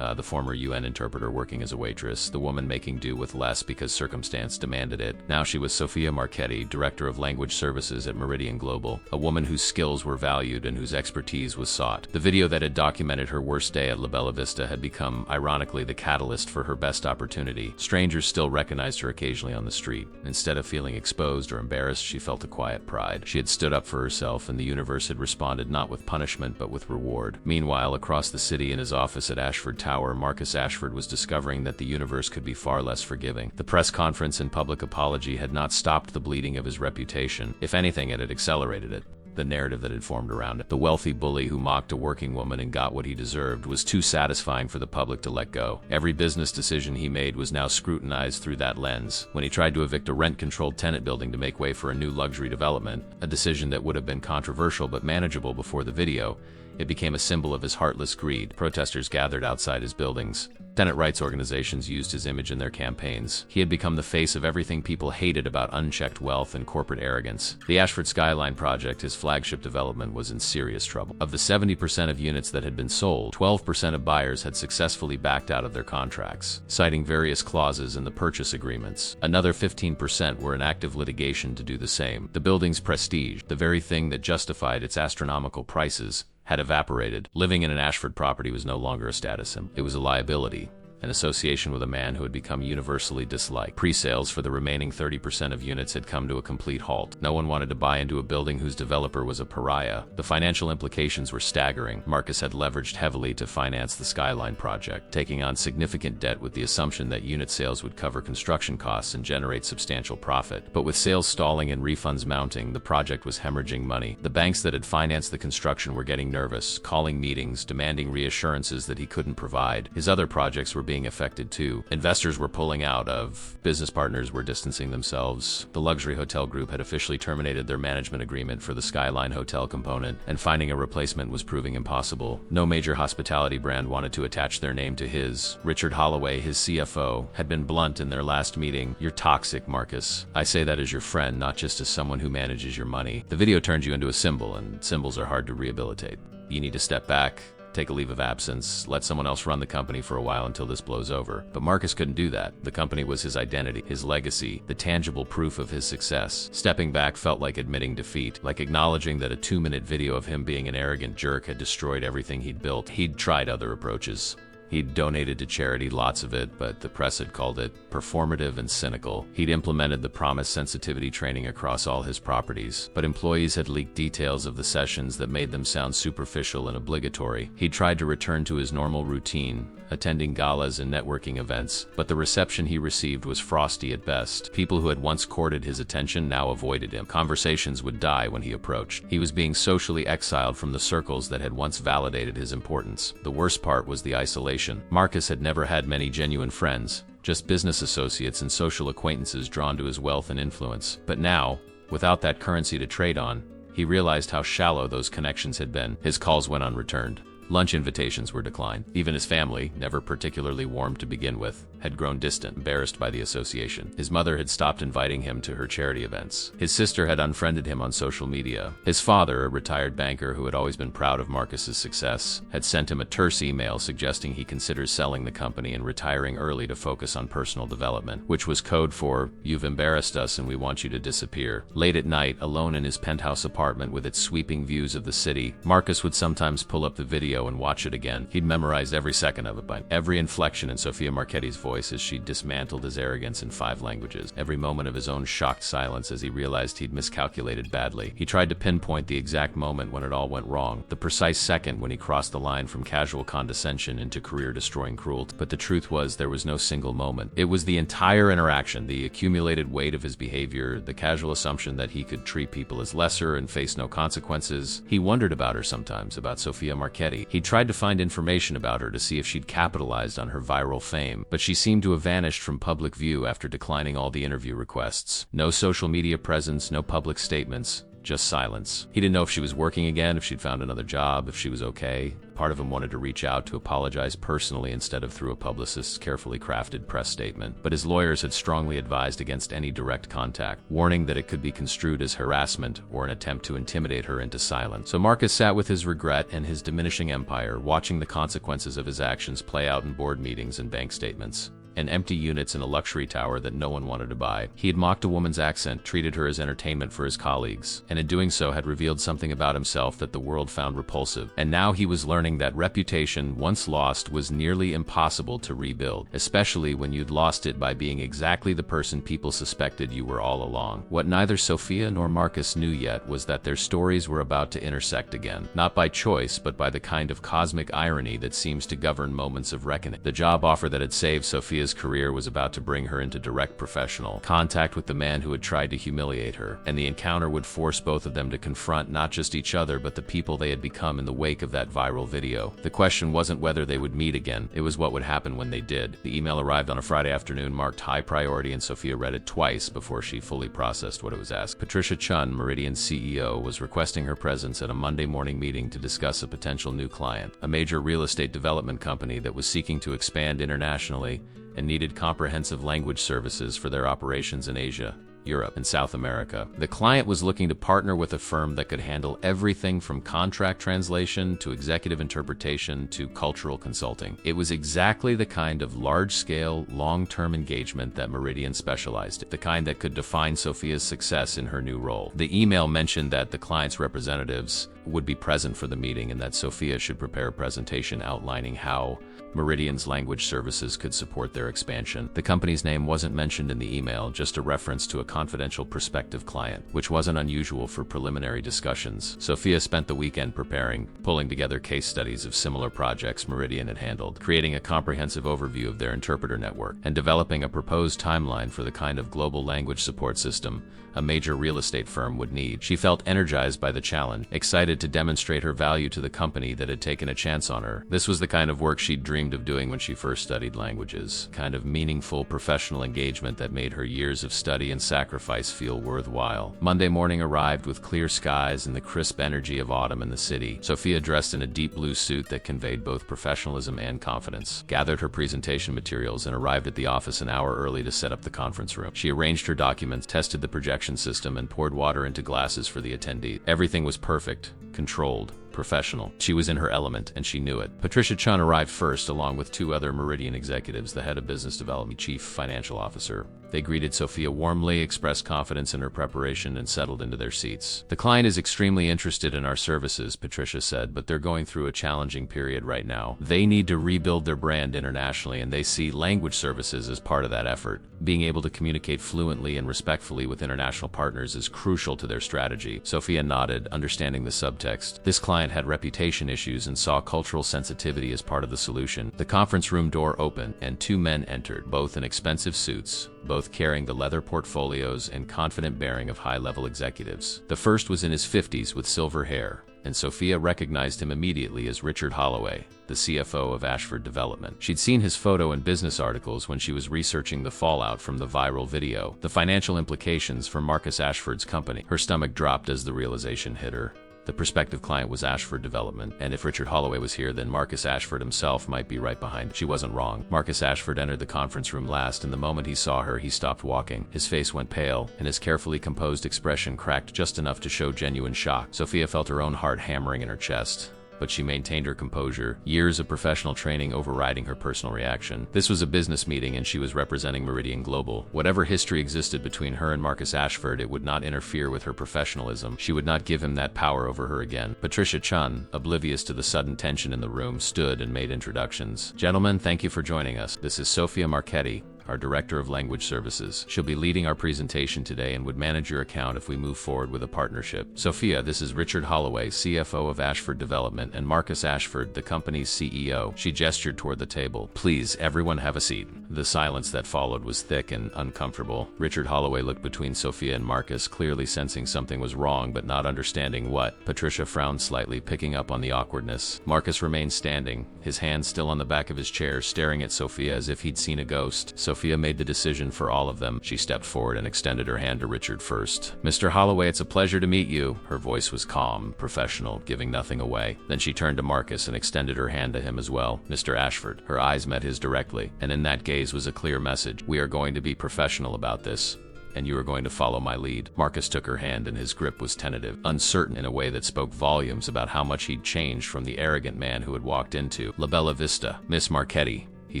the former UN interpreter working as a waitress, the woman making do with less because circumstance demanded it. Now she was Sophia Marchetti, Director of Language Services at Meridian Global, a woman whose skills were valued and whose expertise was sought. The video that had documented her worst day at La Bella Vista had become, ironically, the catalyst for her best opportunity. Strangers still recognized her occasionally on the street. Instead of feeling exposed or embarrassed, she felt a quiet pride. She had stood up for herself, and the universe had responded not with punishment but with reward. Meanwhile, across the city in his office at Ashford Tower, Marcus Ashford was discovering that the universe could be far less forgiving. The press conference and public apology had not stopped the bleeding of his reputation. If anything, it had accelerated it. The narrative that had formed around it. The wealthy bully who mocked a working woman and got what he deserved was too satisfying for the public to let go. Every business decision he made was now scrutinized through that lens. When he tried to evict a rent-controlled tenant building to make way for a new luxury development, a decision that would have been controversial but manageable before the video, it became a symbol of his heartless greed. Protesters gathered outside his buildings. Tenant rights organizations used his image in their campaigns. He had become the face of everything people hated about unchecked wealth and corporate arrogance. The Ashford Skyline project, his flagship development, was in serious trouble. Of the 70% of units that had been sold, 12% of buyers had successfully backed out of their contracts, citing various clauses in the purchase agreements. Another 15% were in active litigation to do the same. The building's prestige, the very thing that justified its astronomical prices, had evaporated. Living in an Ashford property was no longer a status symbol. It was a liability, an association with a man who had become universally disliked. Pre-sales for the remaining 30% of units had come to a complete halt. No one wanted to buy into a building whose developer was a pariah. The financial implications were staggering. Marcus had leveraged heavily to finance the Skyline project, taking on significant debt with the assumption that unit sales would cover construction costs and generate substantial profit. But with sales stalling and refunds mounting, the project was hemorrhaging money. The banks that had financed the construction were getting nervous, calling meetings, demanding reassurances that he couldn't provide. His other projects were being affected too. Investors were pulling out of. Business partners were distancing themselves. The luxury hotel group had officially terminated their management agreement for the Skyline Hotel component, and finding a replacement was proving impossible. No major hospitality brand wanted to attach their name to his. Richard Holloway, his CFO, had been blunt in their last meeting. "You're toxic, Marcus. I say that as your friend, not just as someone who manages your money. The video turned you into a symbol, and symbols are hard to rehabilitate. You need to step back, take a leave of absence, let someone else run the company for a while until this blows over." But Marcus couldn't do that. The company was his identity, his legacy, the tangible proof of his success. Stepping back felt like admitting defeat, like acknowledging that a 2-minute video of him being an arrogant jerk had destroyed everything he'd built. He'd tried other approaches. He'd donated to charity, lots of it, but the press had called it performative and cynical. He'd implemented the promised sensitivity training across all his properties, but employees had leaked details of the sessions that made them sound superficial and obligatory. He'd tried to return to his normal routine, attending galas and networking events, but the reception he received was frosty at best. People who had once courted his attention now avoided him. Conversations would die when he approached. He was being socially exiled from the circles that had once validated his importance. The worst part was the isolation. Marcus had never had many genuine friends, just business associates and social acquaintances drawn to his wealth and influence. But now, without that currency to trade on, he realized how shallow those connections had been. His calls went unreturned. Lunch invitations were declined. Even his family, never particularly warm to begin with, had grown distant, embarrassed by the association. His mother had stopped inviting him to her charity events. His sister had unfriended him on social media. His father, a retired banker who had always been proud of Marcus's success, had sent him a terse email suggesting he considers selling the company and retiring early to focus on personal development, which was code for, "You've embarrassed us and we want you to disappear." Late at night, alone in his penthouse apartment with its sweeping views of the city, Marcus would sometimes pull up the video and watch it again. He'd memorized every second of it by every inflection in Sofia Marchetti's voice as she dismantled his arrogance in 5 languages, every moment of his own shocked silence as he realized he'd miscalculated badly. He tried to pinpoint the exact moment when it all went wrong, the precise second when he crossed the line from casual condescension into career-destroying cruelty. But the truth was, there was no single moment. It was the entire interaction, the accumulated weight of his behavior, the casual assumption that he could treat people as lesser and face no consequences. He wondered about her sometimes, about Sofia Marchetti. He tried to find information about her to see if she'd capitalized on her viral fame, but she seemed to have vanished from public view after declining all the interview requests. No social media presence, no public statements, just silence. He didn't know if she was working again, if she'd found another job, if she was okay. Part of him wanted to reach out to apologize personally instead of through a publicist's carefully crafted press statement, but his lawyers had strongly advised against any direct contact, warning that it could be construed as harassment or an attempt to intimidate her into silence. So Marcus sat with his regret and his diminishing empire, watching the consequences of his actions play out in board meetings and bank statements, and empty units in a luxury tower that no one wanted to buy. He had mocked a woman's accent, treated her as entertainment for his colleagues, and in doing so had revealed something about himself that the world found repulsive. And now he was learning that reputation, once lost, was nearly impossible to rebuild, especially when you'd lost it by being exactly the person people suspected you were all along. What neither Sofia nor Marcus knew yet was that their stories were about to intersect again, not by choice, but by the kind of cosmic irony that seems to govern moments of reckoning. The job offer that had saved Sofia's career was about to bring her into direct professional contact with the man who had tried to humiliate her, and the encounter would force both of them to confront not just each other but the people they had become in the wake of that viral video. The question wasn't whether they would meet again, it was what would happen when they did. The email arrived on a Friday afternoon, marked high priority, and Sofia read it twice before she fully processed what it was asked. Patricia Chun, Meridian's CEO, was requesting her presence at a Monday morning meeting to discuss a potential new client, a major real estate development company that was seeking to expand internationally and needed comprehensive language services for their operations in Asia, Europe, and South America. The client was looking to partner with a firm that could handle everything from contract translation to executive interpretation to cultural consulting. It was exactly the kind of large-scale, long-term engagement that Meridian specialized in, the kind that could define Sofia's success in her new role. The email mentioned that the client's representatives would be present for the meeting and that Sofia should prepare a presentation outlining how Meridian's language services could support their expansion. The company's name wasn't mentioned in the email, just a reference to a confidential prospective client, which wasn't unusual for preliminary discussions. Sofia spent the weekend preparing, pulling together case studies of similar projects Meridian had handled, creating a comprehensive overview of their interpreter network, and developing a proposed timeline for the kind of global language support system a major real estate firm would need. She felt energized by the challenge, excited to demonstrate her value to the company that had taken a chance on her. This was the kind of work she'd dreamed of doing when she first studied languages, kind of meaningful professional engagement that made her years of study and sacrifice feel worthwhile. Monday morning arrived with clear skies and the crisp energy of autumn in the city. Sofia, dressed in a deep blue suit that conveyed both professionalism and confidence, gathered her presentation materials and arrived at the office an hour early to set up the conference room. She arranged her documents, tested the projection system, and poured water into glasses for the attendee. Everything was perfect, controlled, professional. She was in her element, and she knew it. Patricia Chun arrived first, along with 2 other Meridian executives, the head of business development, chief financial officer. They greeted Sophia warmly, expressed confidence in her preparation, and settled into their seats. "The client is extremely interested in our services," Patricia said, "but they're going through a challenging period right now. They need to rebuild their brand internationally, and they see language services as part of that effort. Being able to communicate fluently and respectfully with international partners is crucial to their strategy." Sophia nodded, understanding the subtext. This client had reputation issues and saw cultural sensitivity as part of the solution. The conference room door opened, and 2 men entered, both in expensive suits, both carrying the leather portfolios and confident bearing of high-level executives. The first was in his 50s with silver hair, and Sophia recognized him immediately as Richard Holloway, the CFO of Ashford Development. She'd seen his photo in business articles when she was researching the fallout from the viral video, the financial implications for Marcus Ashford's company. Her stomach dropped as the realization hit her. The prospective client was Ashford Development, and if Richard Holloway was here, then Marcus Ashford himself might be right behind. She wasn't wrong. Marcus Ashford entered the conference room last, and the moment he saw her, he stopped walking. His face went pale, and his carefully composed expression cracked just enough to show genuine shock. Sophia felt her own heart hammering in her chest, but she maintained her composure, years of professional training overriding her personal reaction. This was a business meeting, and she was representing Meridian Global. Whatever history existed between her and Marcus Ashford, it would not interfere with her professionalism. She would not give him that power over her again. Patricia Chun, oblivious to the sudden tension in the room, stood and made introductions. "Gentlemen, thank you for joining us. This is Sophia Marchetti, our Director of Language Services. She'll be leading our presentation today and would manage your account if we move forward with a partnership. Sophia, this is Richard Holloway, CFO of Ashford Development, and Marcus Ashford, the company's CEO. She gestured toward the table. "Please, everyone have a seat." The silence that followed was thick and uncomfortable. Richard Holloway looked between Sophia and Marcus, clearly sensing something was wrong but not understanding what. Patricia frowned slightly, picking up on the awkwardness. Marcus remained standing, his hand still on the back of his chair, staring at Sophia as if he'd seen a ghost. Sophia made the decision for all of them. She stepped forward and extended her hand to Richard first. "Mr. Holloway, it's a pleasure to meet you." Her voice was calm, professional, giving nothing away. Then she turned to Marcus and extended her hand to him as well. "Mr. Ashford." Her eyes met his directly, and in that gaze was a clear message. "We are going to be professional about this, and you are going to follow my lead." Marcus took her hand, and his grip was tentative, uncertain in a way that spoke volumes about how much he'd changed from the arrogant man who had walked into La Bella Vista. "Miss Marchetti," he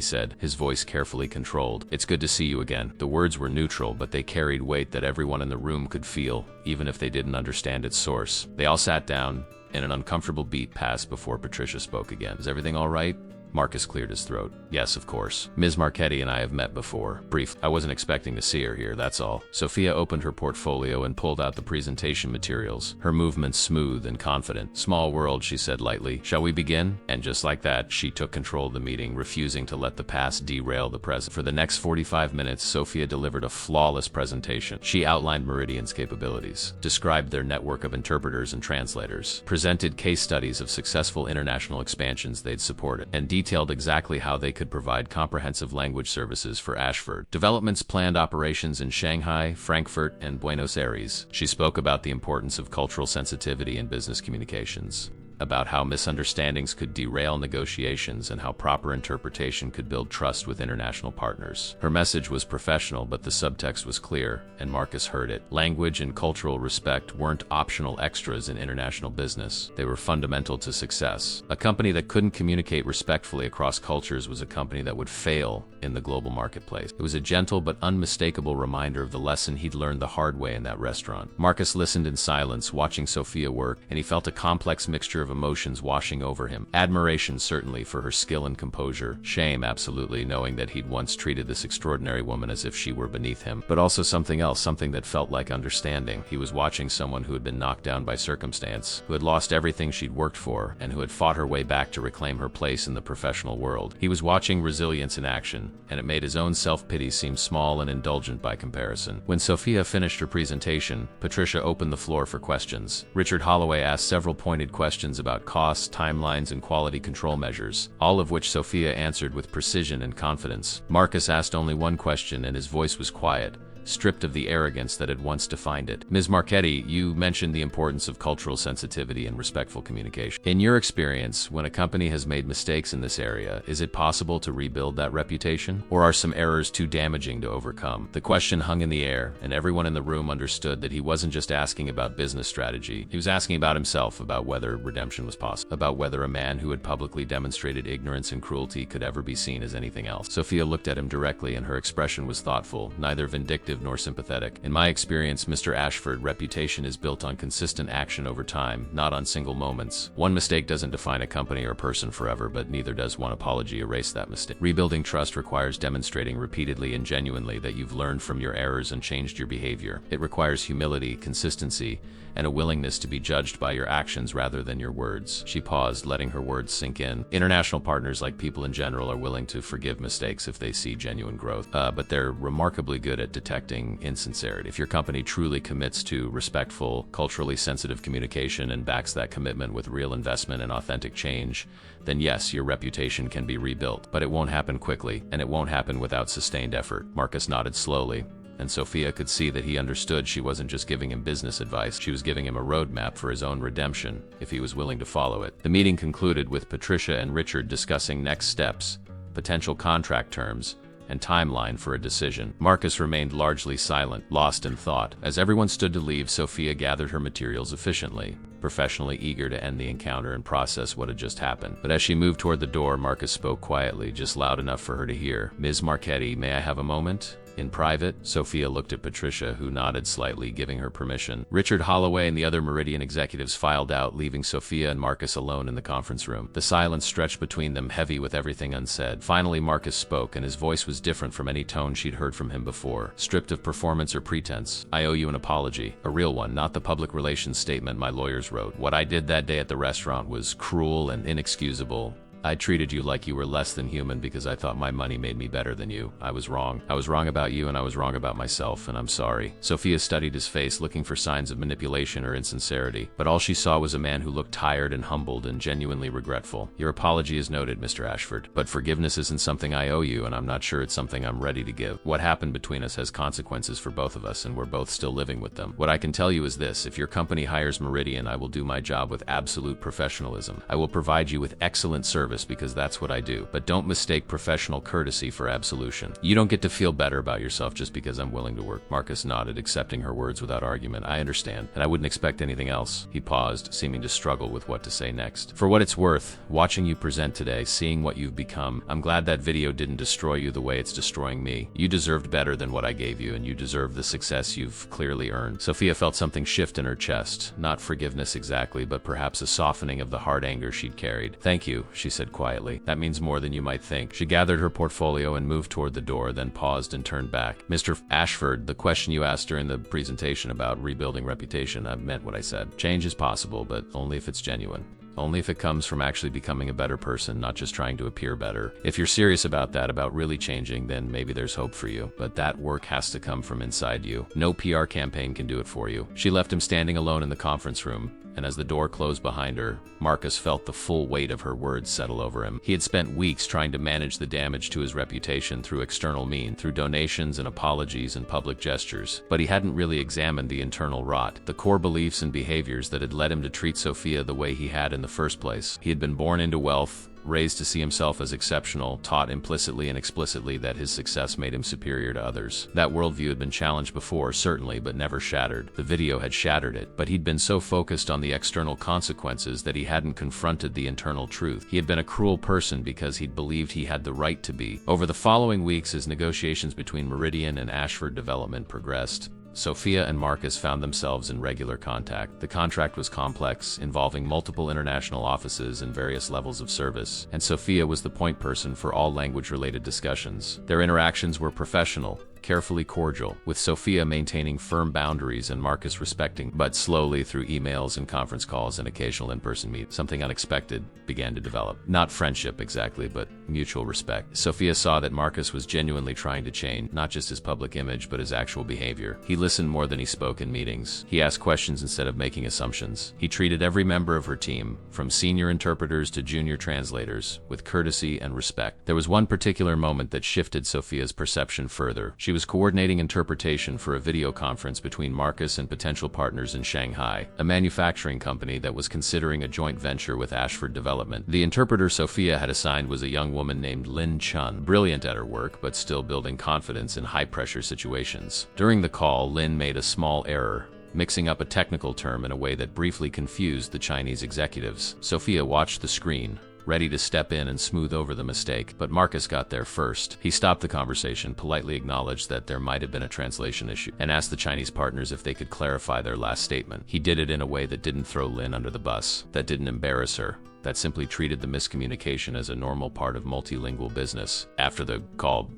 said, his voice carefully controlled. "It's good to see you again." The words were neutral, but they carried weight that everyone in the room could feel, even if they didn't understand its source. They all sat down, and an uncomfortable beat passed before Patricia spoke again. "Is everything all right?" Marcus cleared his throat. "Yes, of course. Ms. Marchetti and I have met before. Brief. I wasn't expecting to see her here, that's all." Sophia opened her portfolio and pulled out the presentation materials, her movements smooth and confident. "Small world," she said lightly. "Shall we begin?" And just like that, she took control of the meeting, refusing to let the past derail the present. For the next 45 minutes, Sophia delivered a flawless presentation. She outlined Meridian's capabilities, described their network of interpreters and translators, presented case studies of successful international expansions they'd supported, and detailed exactly how they could provide comprehensive language services for Ashford Development's planned operations in Shanghai, Frankfurt, and Buenos Aires. She spoke about the importance of cultural sensitivity in business communications, about how misunderstandings could derail negotiations and how proper interpretation could build trust with international partners. Her message was professional, but the subtext was clear, and Marcus heard it. Language and cultural respect weren't optional extras in international business. They were fundamental to success. A company that couldn't communicate respectfully across cultures was a company that would fail in the global marketplace. It was a gentle but unmistakable reminder of the lesson he'd learned the hard way in that restaurant. Marcus listened in silence, watching Sophia work, and he felt a complex mixture of emotions washing over him. Admiration, certainly, for her skill and composure. Shame, absolutely, knowing that he'd once treated this extraordinary woman as if she were beneath him. But also something else, something that felt like understanding. He was watching someone who had been knocked down by circumstance, who had lost everything she'd worked for, and who had fought her way back to reclaim her place in the professional world. He was watching resilience in action, and it made his own self-pity seem small and indulgent by comparison. When Sophia finished her presentation, Patricia opened the floor for questions. Richard Holloway asked several pointed questions about costs, timelines, and quality control measures, all of which Sophia answered with precision and confidence. Marcus asked only one question, and his voice was quiet, stripped of the arrogance that had once defined it. Ms. Marchetti, you mentioned the importance of cultural sensitivity and respectful communication. In your experience, when a company has made mistakes in this area, is it possible to rebuild that reputation? Or are some errors too damaging to overcome? The question hung in the air, and everyone in the room understood that he wasn't just asking about business strategy. He was asking about himself, about whether redemption was possible, about whether a man who had publicly demonstrated ignorance and cruelty could ever be seen as anything else. Sophia looked at him directly, and her expression was thoughtful, neither vindictive nor sympathetic. In my experience, Mr. Ashford, reputation is built on consistent action over time, not on single moments. One mistake doesn't define a company or person forever, but neither does one apology erase that mistake. Rebuilding trust requires demonstrating repeatedly and genuinely that you've learned from your errors and changed your behavior. It requires humility, consistency, and a willingness to be judged by your actions rather than your words. She paused, letting her words sink in. International partners, like people in general, are willing to forgive mistakes if they see genuine growth, but they're remarkably good at detecting insincerity. If your company truly commits to respectful, culturally sensitive communication and backs that commitment with real investment and authentic change, then yes, your reputation can be rebuilt. But it won't happen quickly, and it won't happen without sustained effort. Marcus nodded slowly, and Sophia could see that he understood she wasn't just giving him business advice, she was giving him a roadmap for his own redemption, if he was willing to follow it. The meeting concluded with Patricia and Richard discussing next steps, potential contract terms, and timeline for a decision. Marcus remained largely silent, lost in thought. As everyone stood to leave, Sophia gathered her materials efficiently, professionally eager to end the encounter and process what had just happened. But as she moved toward the door, Marcus spoke quietly, just loud enough for her to hear. "Ms. Marchetti, may I have a moment? In private?" Sophia looked at Patricia, who nodded slightly, giving her permission. Richard Holloway and the other Meridian executives filed out, leaving Sophia and Marcus alone in the conference room. The silence stretched between them, heavy with everything unsaid. Finally, Marcus spoke, and his voice was different from any tone she'd heard from him before. Stripped of performance or pretense, "I owe you an apology. A real one, not the public relations statement my lawyers wrote. What I did that day at the restaurant was cruel and inexcusable. I treated you like you were less than human because I thought my money made me better than you. I was wrong. I was wrong about you, and I was wrong about myself, and I'm sorry." Sophia studied his face, looking for signs of manipulation or insincerity, but all she saw was a man who looked tired and humbled and genuinely regretful. "Your apology is noted, Mr. Ashford, but forgiveness isn't something I owe you, and I'm not sure it's something I'm ready to give. What happened between us has consequences for both of us, and we're both still living with them. What I can tell you is this: if your company hires Meridian, I will do my job with absolute professionalism. I will provide you with excellent service because that's what I do. But don't mistake professional courtesy for absolution. You don't get to feel better about yourself just because I'm willing to work." Marcus nodded, accepting her words without argument. "I understand, and I wouldn't expect anything else." He paused, seeming to struggle with what to say next. "For what it's worth, watching you present today, seeing what you've become, I'm glad that video didn't destroy you the way it's destroying me. You deserved better than what I gave you, and you deserve the success you've clearly earned." Sophia felt something shift in her chest. Not forgiveness exactly, but perhaps a softening of the hard anger she'd carried. "Thank you," she said quietly. "That means more than you might think." She gathered her portfolio and moved toward the door, then paused and turned back. "Mr. Ashford, the question you asked during the presentation about rebuilding reputation, I meant what I said. Change is possible, but only if it's genuine. Only if it comes from actually becoming a better person, not just trying to appear better. If you're serious about that, about really changing, then maybe there's hope for you. But that work has to come from inside you. No PR campaign can do it for you." She left him standing alone in the conference room, and as the door closed behind her, Marcus felt the full weight of her words settle over him. He had spent weeks trying to manage the damage to his reputation through external means, through donations and apologies and public gestures. But he hadn't really examined the internal rot, the core beliefs and behaviors that had led him to treat Sophia the way he had in the first place. He had been born into wealth, raised to see himself as exceptional, taught implicitly and explicitly that his success made him superior to others. That worldview had been challenged before, certainly, but never shattered. The video had shattered it, but he'd been so focused on the external consequences that he hadn't confronted the internal truth. He had been a cruel person because he'd believed he had the right to be. Over the following weeks, as negotiations between Meridian and Ashford Development progressed, Sophia and Marcus found themselves in regular contact. The contract was complex, involving multiple international offices and various levels of service, and Sophia was the point person for all language-related discussions. Their interactions were professional, carefully cordial, with Sophia maintaining firm boundaries and Marcus respecting, but slowly through emails and conference calls and occasional in-person meetings, something unexpected began to develop. Not friendship exactly, but mutual respect. Sophia saw that Marcus was genuinely trying to change, not just his public image, but his actual behavior. He listened more than he spoke in meetings. He asked questions instead of making assumptions. He treated every member of her team, from senior interpreters to junior translators, with courtesy and respect. There was one particular moment that shifted Sophia's perception further. She was coordinating interpretation for a video conference between Marcus and potential partners in Shanghai, a manufacturing company that was considering a joint venture with Ashford Development. The interpreter Sophia had assigned was a young woman named Lin Chun, brilliant at her work but still building confidence in high-pressure situations. During the call, Lin made a small error, mixing up a technical term in a way that briefly confused the Chinese executives. Sophia watched the screen, ready to step in and smooth over the mistake, but Marcus got there first. He stopped the conversation, politely acknowledged that there might have been a translation issue, and asked the Chinese partners if they could clarify their last statement. He did it in a way that didn't throw Lin under the bus, that didn't embarrass her, that simply treated the miscommunication as a normal part of multilingual business. After the call,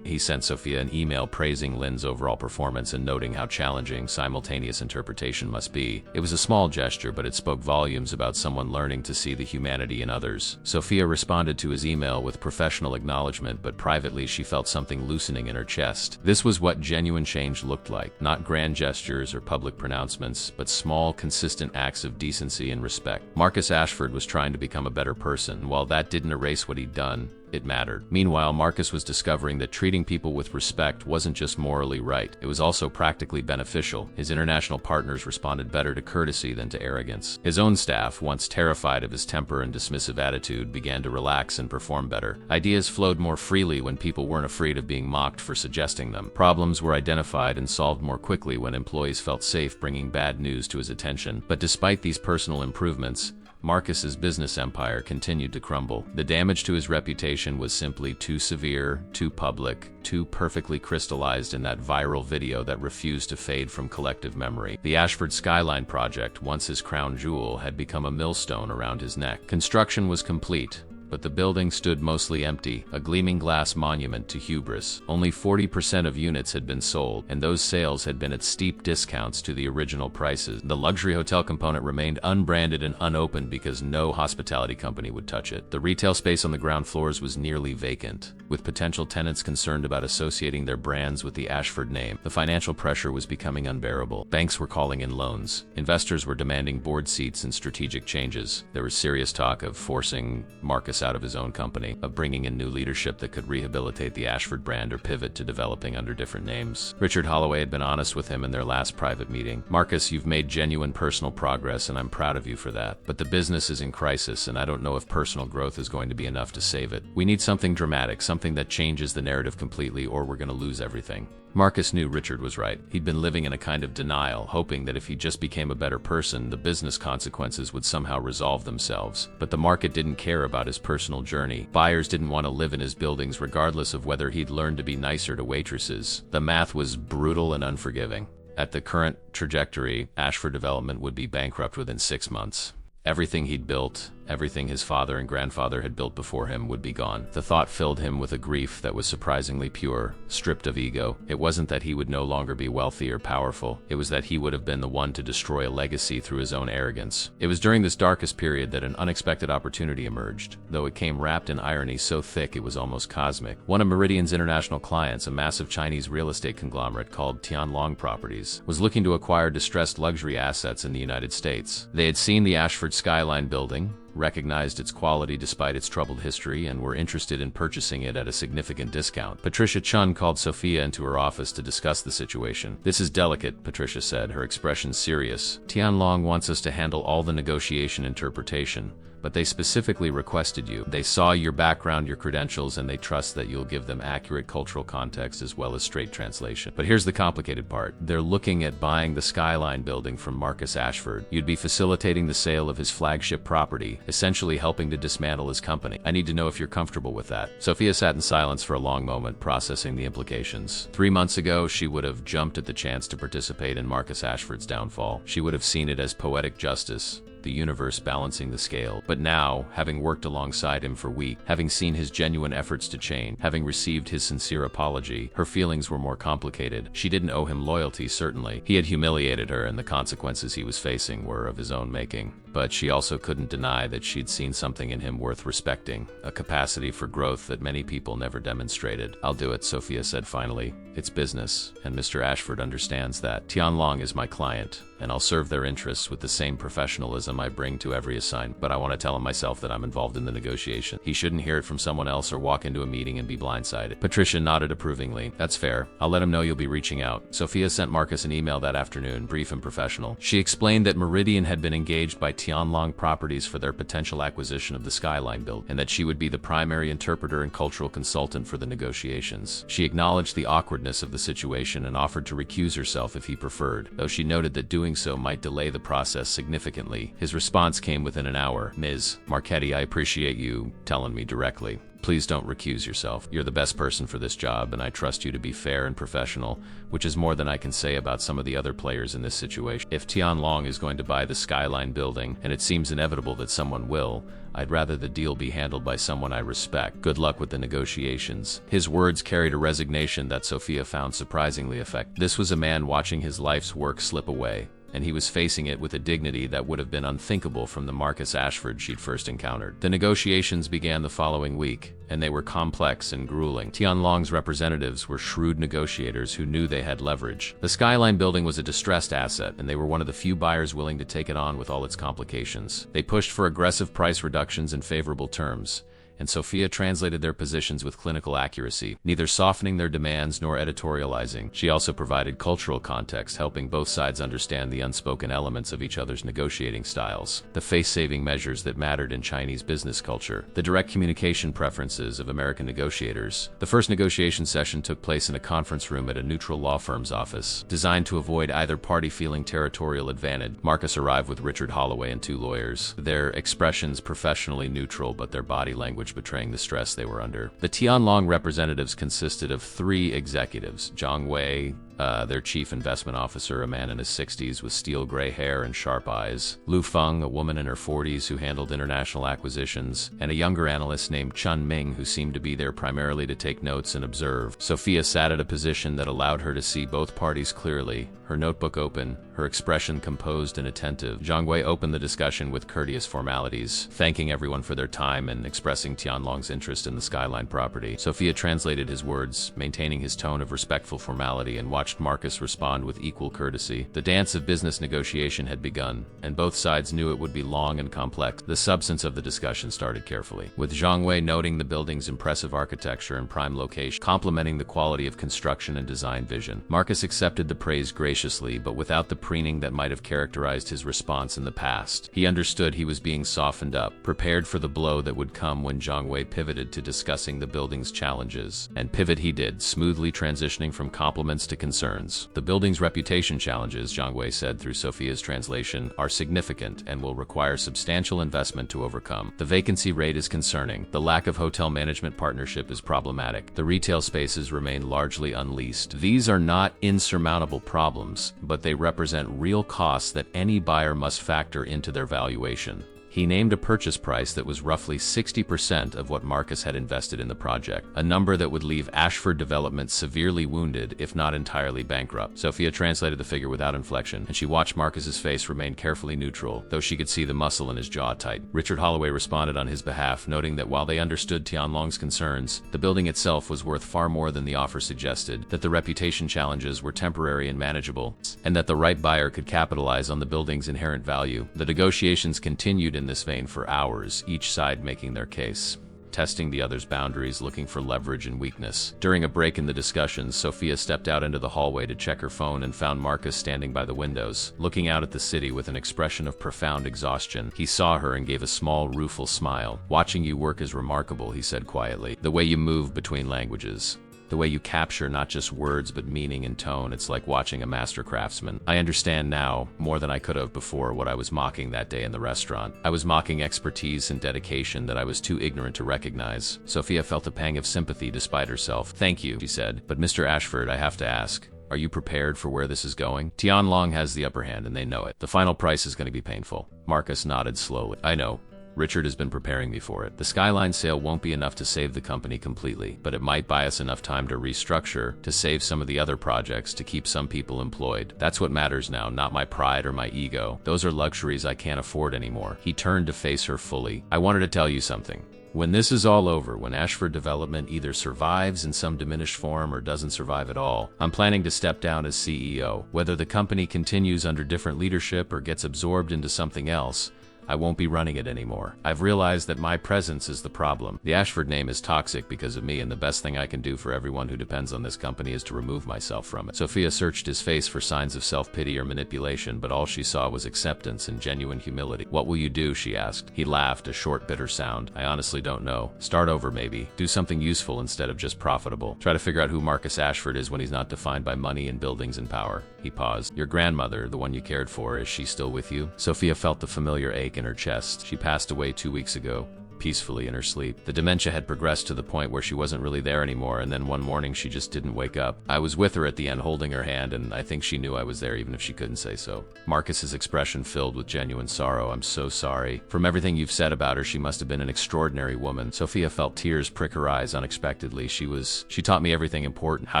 he sent Sophia an email praising Lin's overall performance and noting how challenging simultaneous interpretation must be. It was a small gesture, but it spoke volumes about someone learning to see the humanity in others. Sophia responded to his email with professional acknowledgement, but privately she felt something loosening in her chest. This was what genuine change looked like. Not grand gestures or public pronouncements, but small, consistent acts of decency and respect. Marcus Ashford was trying to become a better person, and while that didn't erase what he'd done, it mattered. Meanwhile, Marcus was discovering that treating people with respect wasn't just morally right, it was also practically beneficial. His international partners responded better to courtesy than to arrogance. His own staff, once terrified of his temper and dismissive attitude, began to relax and perform better. Ideas flowed more freely when people weren't afraid of being mocked for suggesting them. Problems were identified and solved more quickly when employees felt safe bringing bad news to his attention. But despite these personal improvements, Marcus's business empire continued to crumble. The damage to his reputation was simply too severe, too public, too perfectly crystallized in that viral video that refused to fade from collective memory. The Ashford Skyline project, once his crown jewel, had become a millstone around his neck. Construction was complete, but the building stood mostly empty, a gleaming glass monument to hubris. Only 40% of units had been sold, and those sales had been at steep discounts to the original prices. The luxury hotel component remained unbranded and unopened because no hospitality company would touch it. The retail space on the ground floors was nearly vacant, with potential tenants concerned about associating their brands with the Ashford name. The financial pressure was becoming unbearable. Banks were calling in loans. Investors were demanding board seats and strategic changes. There was serious talk of forcing Marcus out of his own company, of bringing in new leadership that could rehabilitate the Ashford brand or pivot to developing under different names. Richard Holloway had been honest with him in their last private meeting. "Marcus, you've made genuine personal progress and I'm proud of you for that. But the business is in crisis and I don't know if personal growth is going to be enough to save it. We need something dramatic, something that changes the narrative completely, or we're going to lose everything." Marcus knew Richard was right. He'd been living in a kind of denial, hoping that if he just became a better person, the business consequences would somehow resolve themselves. But the market didn't care about his personal journey. Buyers didn't want to live in his buildings regardless of whether he'd learned to be nicer to waitresses. The math was brutal and unforgiving. At the current trajectory, Ashford Development would be bankrupt within 6 months. Everything he'd built, everything his father and grandfather had built before him, would be gone. The thought filled him with a grief that was surprisingly pure, stripped of ego. It wasn't that he would no longer be wealthy or powerful. It was that he would have been the one to destroy a legacy through his own arrogance. It was during this darkest period that an unexpected opportunity emerged, though it came wrapped in irony so thick it was almost cosmic. One of Meridian's international clients, a massive Chinese real estate conglomerate called Tianlong Properties, was looking to acquire distressed luxury assets in the United States. They had seen the Ashford Skyline building, recognized its quality despite its troubled history, and were interested in purchasing it at a significant discount. Patricia Chun called Sophia into her office to discuss the situation. "This is delicate," Patricia said, her expression serious. "Tianlong wants us to handle all the negotiation interpretation, but they specifically requested you. They saw your background, your credentials, and they trust that you'll give them accurate cultural context as well as straight translation. But here's the complicated part. They're looking at buying the Skyline building from Marcus Ashford. You'd be facilitating the sale of his flagship property, essentially helping to dismantle his company. I need to know if you're comfortable with that." Sophia sat in silence for a long moment, processing the implications. 3 months ago, she would have jumped at the chance to participate in Marcus Ashford's downfall. She would have seen it as poetic justice, the universe balancing the scale. But now, having worked alongside him for weeks, having seen his genuine efforts to change, having received his sincere apology, her feelings were more complicated. She didn't owe him loyalty, certainly. He had humiliated her, and the consequences he was facing were of his own making. But she also couldn't deny that she'd seen something in him worth respecting, a capacity for growth that many people never demonstrated. "I'll do it," Sophia said finally. "It's business, and Mr. Ashford understands that. Tianlong is my client, and I'll serve their interests with the same professionalism I bring to every assignment. But I want to tell him myself that I'm involved in the negotiation. He shouldn't hear it from someone else or walk into a meeting and be blindsided." Patricia nodded approvingly. "That's fair. I'll let him know you'll be reaching out." Sophia sent Marcus an email that afternoon, brief and professional. She explained that Meridian had been engaged by Tianlong Properties for their potential acquisition of the Skyline building, and that she would be the primary interpreter and cultural consultant for the negotiations. She acknowledged the awkwardness of the situation and offered to recuse herself if he preferred, though she noted that doing so might delay the process significantly. His response came within an hour. "Ms. Marchetti, I appreciate you telling me directly. Please don't recuse yourself. You're the best person for this job, and I trust you to be fair and professional, which is more than I can say about some of the other players in this situation. If Tianlong is going to buy the Skyline building, and it seems inevitable that someone will, I'd rather the deal be handled by someone I respect. Good luck with the negotiations." His words carried a resignation that Sophia found surprisingly effective. This was a man watching his life's work slip away, and he was facing it with a dignity that would have been unthinkable from the Marcus Ashford she'd first encountered. The negotiations began the following week, and they were complex and grueling. Tianlong's representatives were shrewd negotiators who knew they had leverage. The Skyline building was a distressed asset, and they were one of the few buyers willing to take it on with all its complications. They pushed for aggressive price reductions and favorable terms, and Sophia translated their positions with clinical accuracy, neither softening their demands nor editorializing. She also provided cultural context, helping both sides understand the unspoken elements of each other's negotiating styles, the face-saving measures that mattered in Chinese business culture, the direct communication preferences of American negotiators. The first negotiation session took place in a conference room at a neutral law firm's office, designed to avoid either party feeling territorial advantage. Marcus arrived with Richard Holloway and two lawyers, their expressions professionally neutral but their body language betraying the stress they were under. The Tianlong representatives consisted of three executives: Zhang Wei, their chief investment officer, a man in his 60s with steel gray hair and sharp eyes; Lu Feng, a woman in her 40s who handled international acquisitions; and a younger analyst named Chun Ming, who seemed to be there primarily to take notes and observe. Sophia sat at a position that allowed her to see both parties clearly, her notebook open, her expression composed and attentive. Zhang Wei opened the discussion with courteous formalities, thanking everyone for their time and expressing Tianlong's interest in the Skyline property. Sophia translated his words, maintaining his tone of respectful formality, and watched Marcus respond with equal courtesy. The dance of business negotiation had begun, and both sides knew it would be long and complex. The substance of the discussion started carefully, with Zhang Wei noting the building's impressive architecture and prime location, complimenting the quality of construction and design vision. Marcus accepted the praise graciously, but without the preening that might have characterized his response in the past. He understood he was being softened up, prepared for the blow that would come when Zhang Wei pivoted to discussing the building's challenges. And pivot he did, smoothly transitioning from compliments to concerns. "The building's reputation challenges," Zhang Wei said through Sophia's translation, "are significant and will require substantial investment to overcome. The vacancy rate is concerning. The lack of hotel management partnership is problematic. The retail spaces remain largely unleased. These are not insurmountable problems, but they represent real costs that any buyer must factor into their valuation." He named a purchase price that was roughly 60% of what Marcus had invested in the project, a number that would leave Ashford Development severely wounded, if not entirely bankrupt. Sophia translated the figure without inflection, and she watched Marcus's face remain carefully neutral, though she could see the muscle in his jaw tight. Richard Holloway responded on his behalf, noting that while they understood Tianlong's concerns, the building itself was worth far more than the offer suggested, that the reputation challenges were temporary and manageable, and that the right buyer could capitalize on the building's inherent value. The negotiations continued in this vein for hours, each side making their case, testing the other's boundaries, looking for leverage and weakness. During a break in the discussions, Sophia stepped out into the hallway to check her phone and found Marcus standing by the windows, looking out at the city with an expression of profound exhaustion. He saw her and gave a small, rueful smile. "Watching you work is remarkable," he said quietly. "The way you move between languages. The way you capture not just words but meaning and tone, it's like watching a master craftsman. I understand now, more than I could have before, what I was mocking that day in the restaurant. I was mocking expertise and dedication that I was too ignorant to recognize." Sophia felt a pang of sympathy despite herself. "Thank you," she said. "But Mr. Ashford, I have to ask, Are you prepared for where this is going? Tianlong has the upper hand and they know it. The final price is going to be painful. Marcus nodded slowly. I know. Richard has been preparing me for it. The Skyline sale won't be enough to save the company completely, but it might buy us enough time to restructure, to save some of the other projects, to keep some people employed. That's what matters now, not my pride or my ego. Those are luxuries I can't afford anymore. He turned to face her fully. I wanted to tell you something. When this is all over, when Ashford Development either survives in some diminished form or doesn't survive at all, I'm planning to step down as CEO. Whether the company continues under different leadership or gets absorbed into something else, I won't be running it anymore. I've realized that my presence is the problem. The Ashford name is toxic because of me, and the best thing I can do for everyone who depends on this company is to remove myself from it. Sophia searched his face for signs of self-pity or manipulation, but all she saw was acceptance and genuine humility. What will you do? She asked. He laughed, a short, bitter sound. I honestly don't know. Start over, maybe. Do something useful instead of just profitable. Try to figure out who Marcus Ashford is when he's not defined by money and buildings and power. He paused. Your grandmother, the one you cared for, is she still with you? Sophia felt the familiar ache in her chest. She passed away 2 weeks ago, peacefully in her sleep. The dementia had progressed to the point where she wasn't really there anymore, and then one morning she just didn't wake up. I was with her at the end, holding her hand, and I think she knew I was there even if she couldn't say so. Marcus's expression filled with genuine sorrow. I'm so sorry. From everything you've said about her, she must have been an extraordinary woman. Sophia felt tears prick her eyes unexpectedly. She taught me everything important, how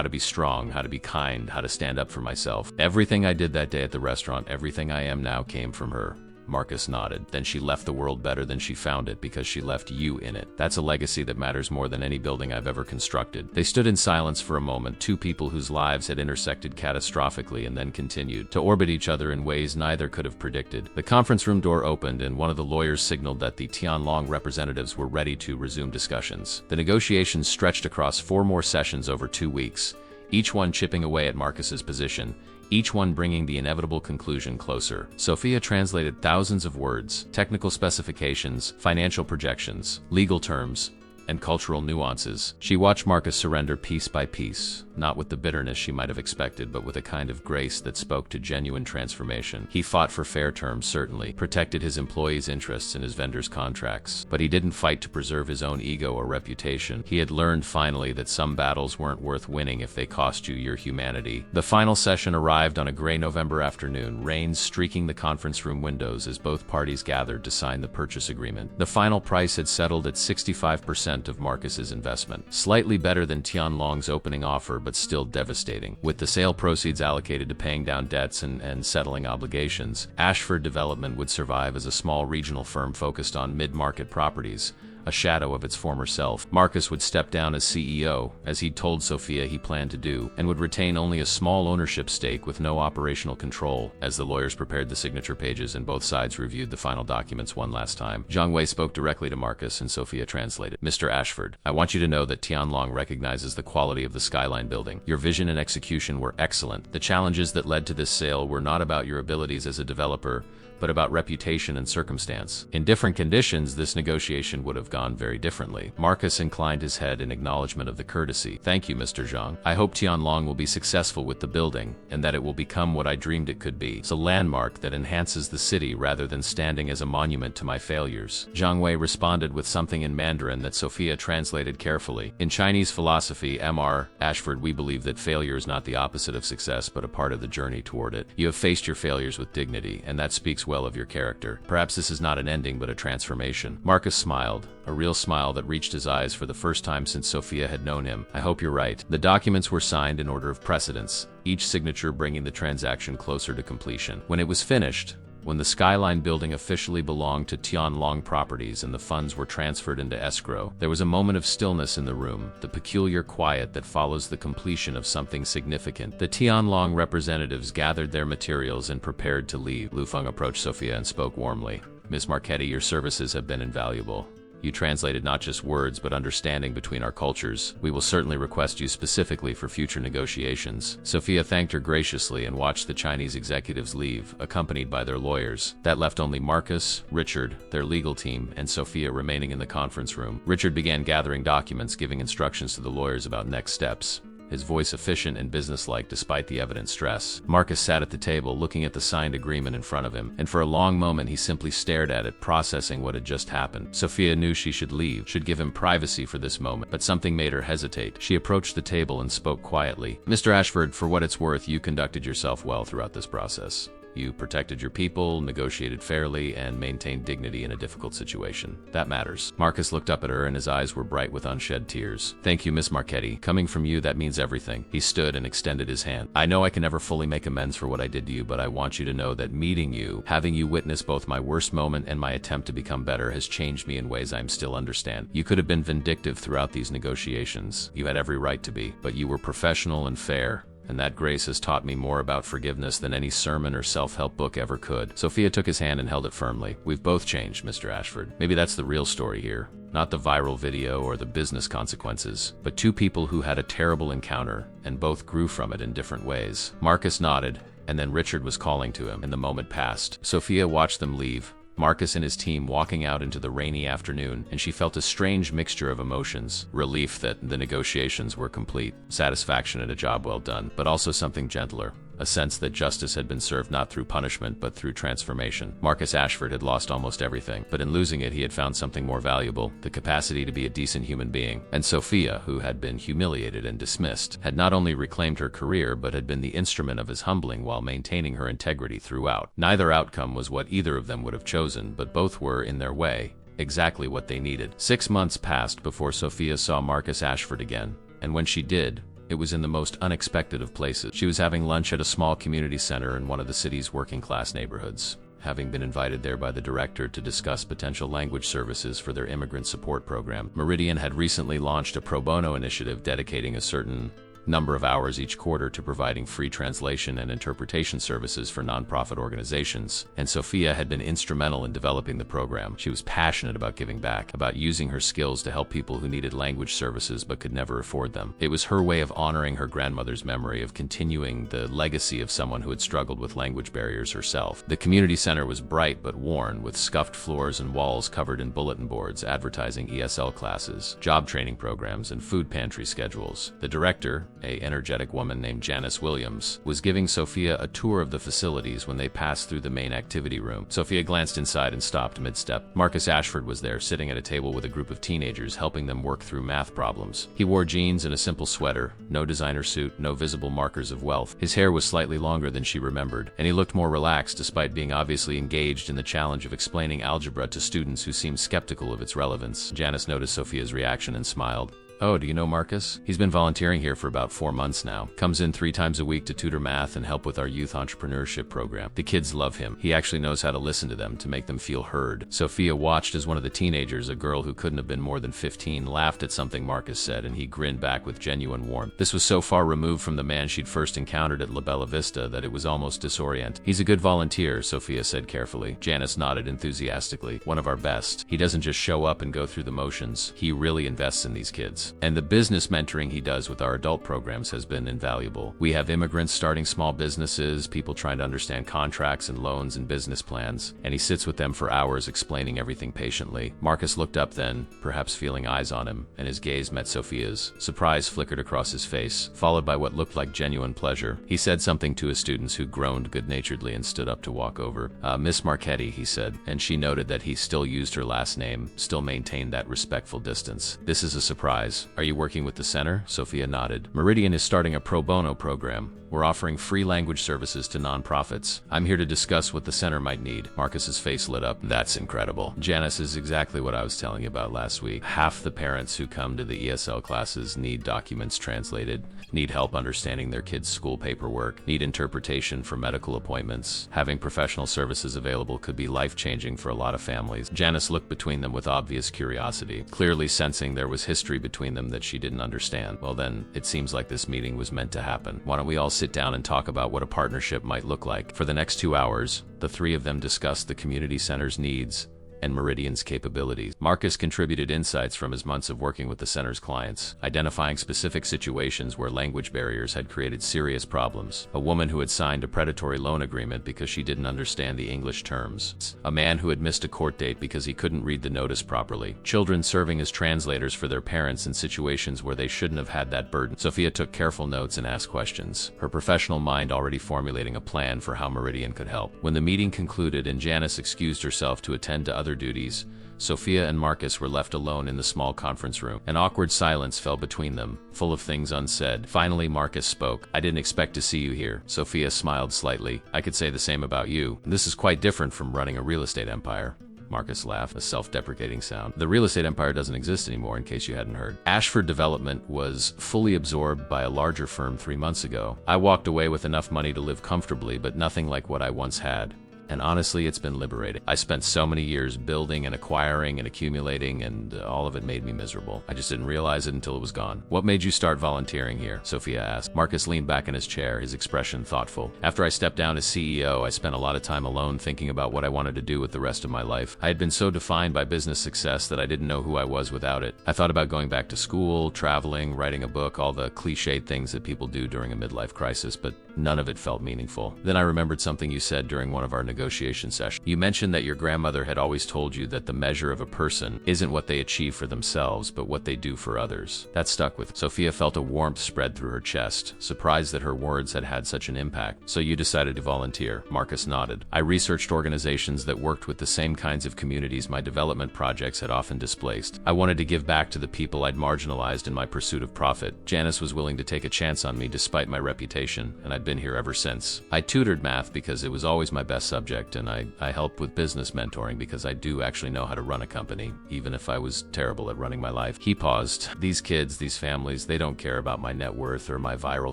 to be strong, how to be kind, how to stand up for myself. Everything I did that day at the restaurant, everything I am now came from her. Marcus nodded. Then she left the world better than she found it because she left you in it. That's a legacy that matters more than any building I've ever constructed. They stood in silence for a moment, two people whose lives had intersected catastrophically and then continued to orbit each other in ways neither could have predicted. The conference room door opened and one of the lawyers signaled that the Tianlong representatives were ready to resume discussions. The negotiations stretched across 4 more sessions over 2 weeks, each one chipping away at Marcus's position, each one bringing the inevitable conclusion closer. Sophia translated thousands of words, technical specifications, financial projections, legal terms, and cultural nuances. She watched Marcus surrender piece by piece, not with the bitterness she might have expected, but with a kind of grace that spoke to genuine transformation. He fought for fair terms, certainly, protected his employees' interests and his vendors' contracts, but he didn't fight to preserve his own ego or reputation. He had learned finally that some battles weren't worth winning if they cost you your humanity. The final session arrived on a gray November afternoon, rain streaking the conference room windows as both parties gathered to sign the purchase agreement. The final price had settled at 65% of Marcus's investment, slightly better than Tianlong's opening offer, but still devastating. With the sale proceeds allocated to paying down debts and settling obligations, Ashford Development would survive as a small regional firm focused on mid-market properties, a shadow of its former self. Marcus would step down as CEO, as he'd told Sophia he planned to do, and would retain only a small ownership stake with no operational control. As the lawyers prepared the signature pages and both sides reviewed the final documents one last time, Zhang Wei spoke directly to Marcus and Sophia translated. Mr. Ashford, I want you to know that Tianlong recognizes the quality of the Skyline building. Your vision and execution were excellent. The challenges that led to this sale were not about your abilities as a developer, but about reputation and circumstance. In different conditions, this negotiation would have gone very differently. Marcus inclined his head in acknowledgement of the courtesy. Thank you, Mr. Zhang. I hope Tianlong will be successful with the building, and that it will become what I dreamed it could be. It's a landmark that enhances the city rather than standing as a monument to my failures. Zhang Wei responded with something in Mandarin that Sophia translated carefully. In Chinese philosophy, Mr. Ashford, we believe that failure is not the opposite of success, but a part of the journey toward it. You have faced your failures with dignity, and that speaks well of your character. Perhaps this is not an ending, but a transformation. Marcus smiled, a real smile that reached his eyes for the first time since Sophia had known him. I hope you're right. The documents were signed in order of precedence, each signature bringing the transaction closer to completion. When it was finished, when the Skyline building officially belonged to Tianlong Properties and the funds were transferred into escrow, there was a moment of stillness in the room, the peculiar quiet that follows the completion of something significant. The Tianlong representatives gathered their materials and prepared to leave. Lu Feng approached Sophia and spoke warmly. Miss Marchetti, your services have been invaluable. You translated not just words, but understanding between our cultures. We will certainly request you specifically for future negotiations. Sophia thanked her graciously and watched the Chinese executives leave, accompanied by their lawyers. That left only Marcus, Richard, their legal team, and Sophia remaining in the conference room. Richard began gathering documents, giving instructions to the lawyers about next steps. his voice efficient and businesslike despite the evident stress. Marcus sat at the table looking at the signed agreement in front of him, and for a long moment he simply stared at it, processing what had just happened. Sophia knew she should leave, should give him privacy for this moment, but something made her hesitate. She approached the table and spoke quietly. "Mr. Ashford, for what it's worth, you conducted yourself well throughout this process. You protected your people, negotiated fairly, and maintained dignity in a difficult situation. That matters." Marcus looked up at her, and his eyes were bright with unshed tears. "Thank you, Miss Marchetti. Coming from you, that means everything." He stood and extended his hand. "I know I can never fully make amends for what I did to you, but I want you to know that meeting you, having you witness both my worst moment and my attempt to become better, has changed me in ways I'm still understand. You could have been vindictive throughout these negotiations. You had every right to be, but you were professional and fair. And that grace has taught me more about forgiveness than any sermon or self-help book ever could." Sophia took his hand and held it firmly. "We've both changed, Mr. Ashford. Maybe that's the real story here. Not the viral video or the business consequences, but two people who had a terrible encounter and both grew from it in different ways." Marcus nodded, and then Richard was calling to him, and the moment passed. Sophia watched them leave, Marcus and his team walking out into the rainy afternoon, and she felt a strange mixture of emotions. Relief that the negotiations were complete, satisfaction at a job well done, but also something gentler. A sense that justice had been served not through punishment but through transformation. Marcus Ashford had lost almost everything, but in losing it he had found something more valuable, the capacity to be a decent human being. And Sophia, who had been humiliated and dismissed, had not only reclaimed her career but had been the instrument of his humbling while maintaining her integrity throughout. Neither outcome was what either of them would have chosen, but both were, in their way, exactly what they needed. 6 months passed before Sophia saw Marcus Ashford again, and when she did, it was in the most unexpected of places. She was having lunch at a small community center in one of the city's working-class neighborhoods, having been invited there by the director to discuss potential language services for their immigrant support program. Meridian had recently launched a pro bono initiative dedicating a certain number of hours each quarter to providing free translation and interpretation services for nonprofit organizations, and Sophia had been instrumental in developing the program. She was passionate about giving back, about using her skills to help people who needed language services but could never afford them. It was her way of honoring her grandmother's memory, of continuing the legacy of someone who had struggled with language barriers herself. The community center was bright but worn, with scuffed floors and walls covered in bulletin boards advertising ESL classes, job training programs, and food pantry schedules. The director, an energetic woman named Janice Williams, was giving Sophia a tour of the facilities when they passed through the main activity room. Sophia glanced inside and stopped mid-step. Marcus Ashford was there, sitting at a table with a group of teenagers, helping them work through math problems. He wore jeans and a simple sweater, no designer suit, no visible markers of wealth. His hair was slightly longer than she remembered, and he looked more relaxed despite being obviously engaged in the challenge of explaining algebra to students who seemed skeptical of its relevance. Janice noticed Sophia's reaction and smiled. "Oh, do you know Marcus? He's been volunteering here for about 4 months now. Comes in 3 times a week to tutor math and help with our youth entrepreneurship program. The kids love him. He actually knows how to listen to them, to make them feel heard." Sophia watched as one of the teenagers, a girl who couldn't have been more than 15, laughed at something Marcus said, and he grinned back with genuine warmth. This was so far removed from the man she'd first encountered at La Bella Vista that it was almost disorienting. "He's a good volunteer," Sophia said carefully. Janice nodded enthusiastically. "One of our best. He doesn't just show up and go through the motions. He really invests in these kids. And the business mentoring he does with our adult programs has been invaluable. We have immigrants starting small businesses, people trying to understand contracts and loans and business plans, and he sits with them for hours explaining everything patiently." Marcus looked up then, perhaps feeling eyes on him, and his gaze met Sophia's. Surprise flickered across his face, followed by what looked like genuine pleasure. He said something to his students, who groaned good-naturedly and stood up to walk over. "Miss Marchetti," he said, and she noted that he still used her last name, still maintained that respectful distance. "This is a surprise. Are you working with the center?" Sophia nodded. "Meridian is starting a pro bono program. We're offering free language services to nonprofits. I'm here to discuss what the center might need." Marcus's face lit up. "That's incredible. Janice is exactly what I was telling you about last week. Half the parents who come to the ESL classes need documents translated, need help understanding their kids' school paperwork, need interpretation for medical appointments. Having professional services available could be life-changing for a lot of families." Janice looked between them with obvious curiosity, clearly sensing there was history between them that she didn't understand. "Well then, it seems like this meeting was meant to happen. Why don't we all sit down and talk about what a partnership might look like?" For the next 2 hours, the 3 of them discussed the community center's needs, and Meridian's capabilities. Marcus contributed insights from his months of working with the center's clients, identifying specific situations where language barriers had created serious problems. A woman who had signed a predatory loan agreement because she didn't understand the English terms. A man who had missed a court date because he couldn't read the notice properly. Children serving as translators for their parents in situations where they shouldn't have had that burden. Sophia took careful notes and asked questions, her professional mind already formulating a plan for how Meridian could help. When the meeting concluded and Janice excused herself to attend to other duties, Sophia and Marcus were left alone in the small conference room. An awkward silence fell between them, full of things unsaid. Finally, Marcus spoke. "I didn't expect to see you here." Sophia smiled slightly. "I could say the same about you. This is quite different from running a real estate empire." Marcus laughed, a self-deprecating sound. "The real estate empire doesn't exist anymore, in case you hadn't heard. Ashford Development was fully absorbed by a larger firm 3 months ago. I walked away with enough money to live comfortably, but nothing like what I once had. And honestly, it's been liberating. I spent so many years building and acquiring and accumulating, and all of it made me miserable. I just didn't realize it until it was gone." "What made you start volunteering here?" Sophia asked. Marcus leaned back in his chair, his expression thoughtful. "After I stepped down as CEO, I spent a lot of time alone thinking about what I wanted to do with the rest of my life. I had been so defined by business success that I didn't know who I was without it. I thought about going back to school, traveling, writing a book, all the cliched things that people do during a midlife crisis, but none of it felt meaningful. Then I remembered something you said during one of our negotiation sessions. You mentioned that your grandmother had always told you that the measure of a person isn't what they achieve for themselves, but what they do for others. That stuck with her." Sophia felt a warmth spread through her chest, surprised that her words had had such an impact. "So you decided to volunteer?" Marcus nodded. "I researched organizations that worked with the same kinds of communities my development projects had often displaced. I wanted to give back to the people I'd marginalized in my pursuit of profit. Janice was willing to take a chance on me despite my reputation, and I'd been here ever since. I tutored math because it was always my best subject, and I helped with business mentoring because I do actually know how to run a company, even if I was terrible at running my life." He paused. "These kids, these families, they don't care about my net worth or my viral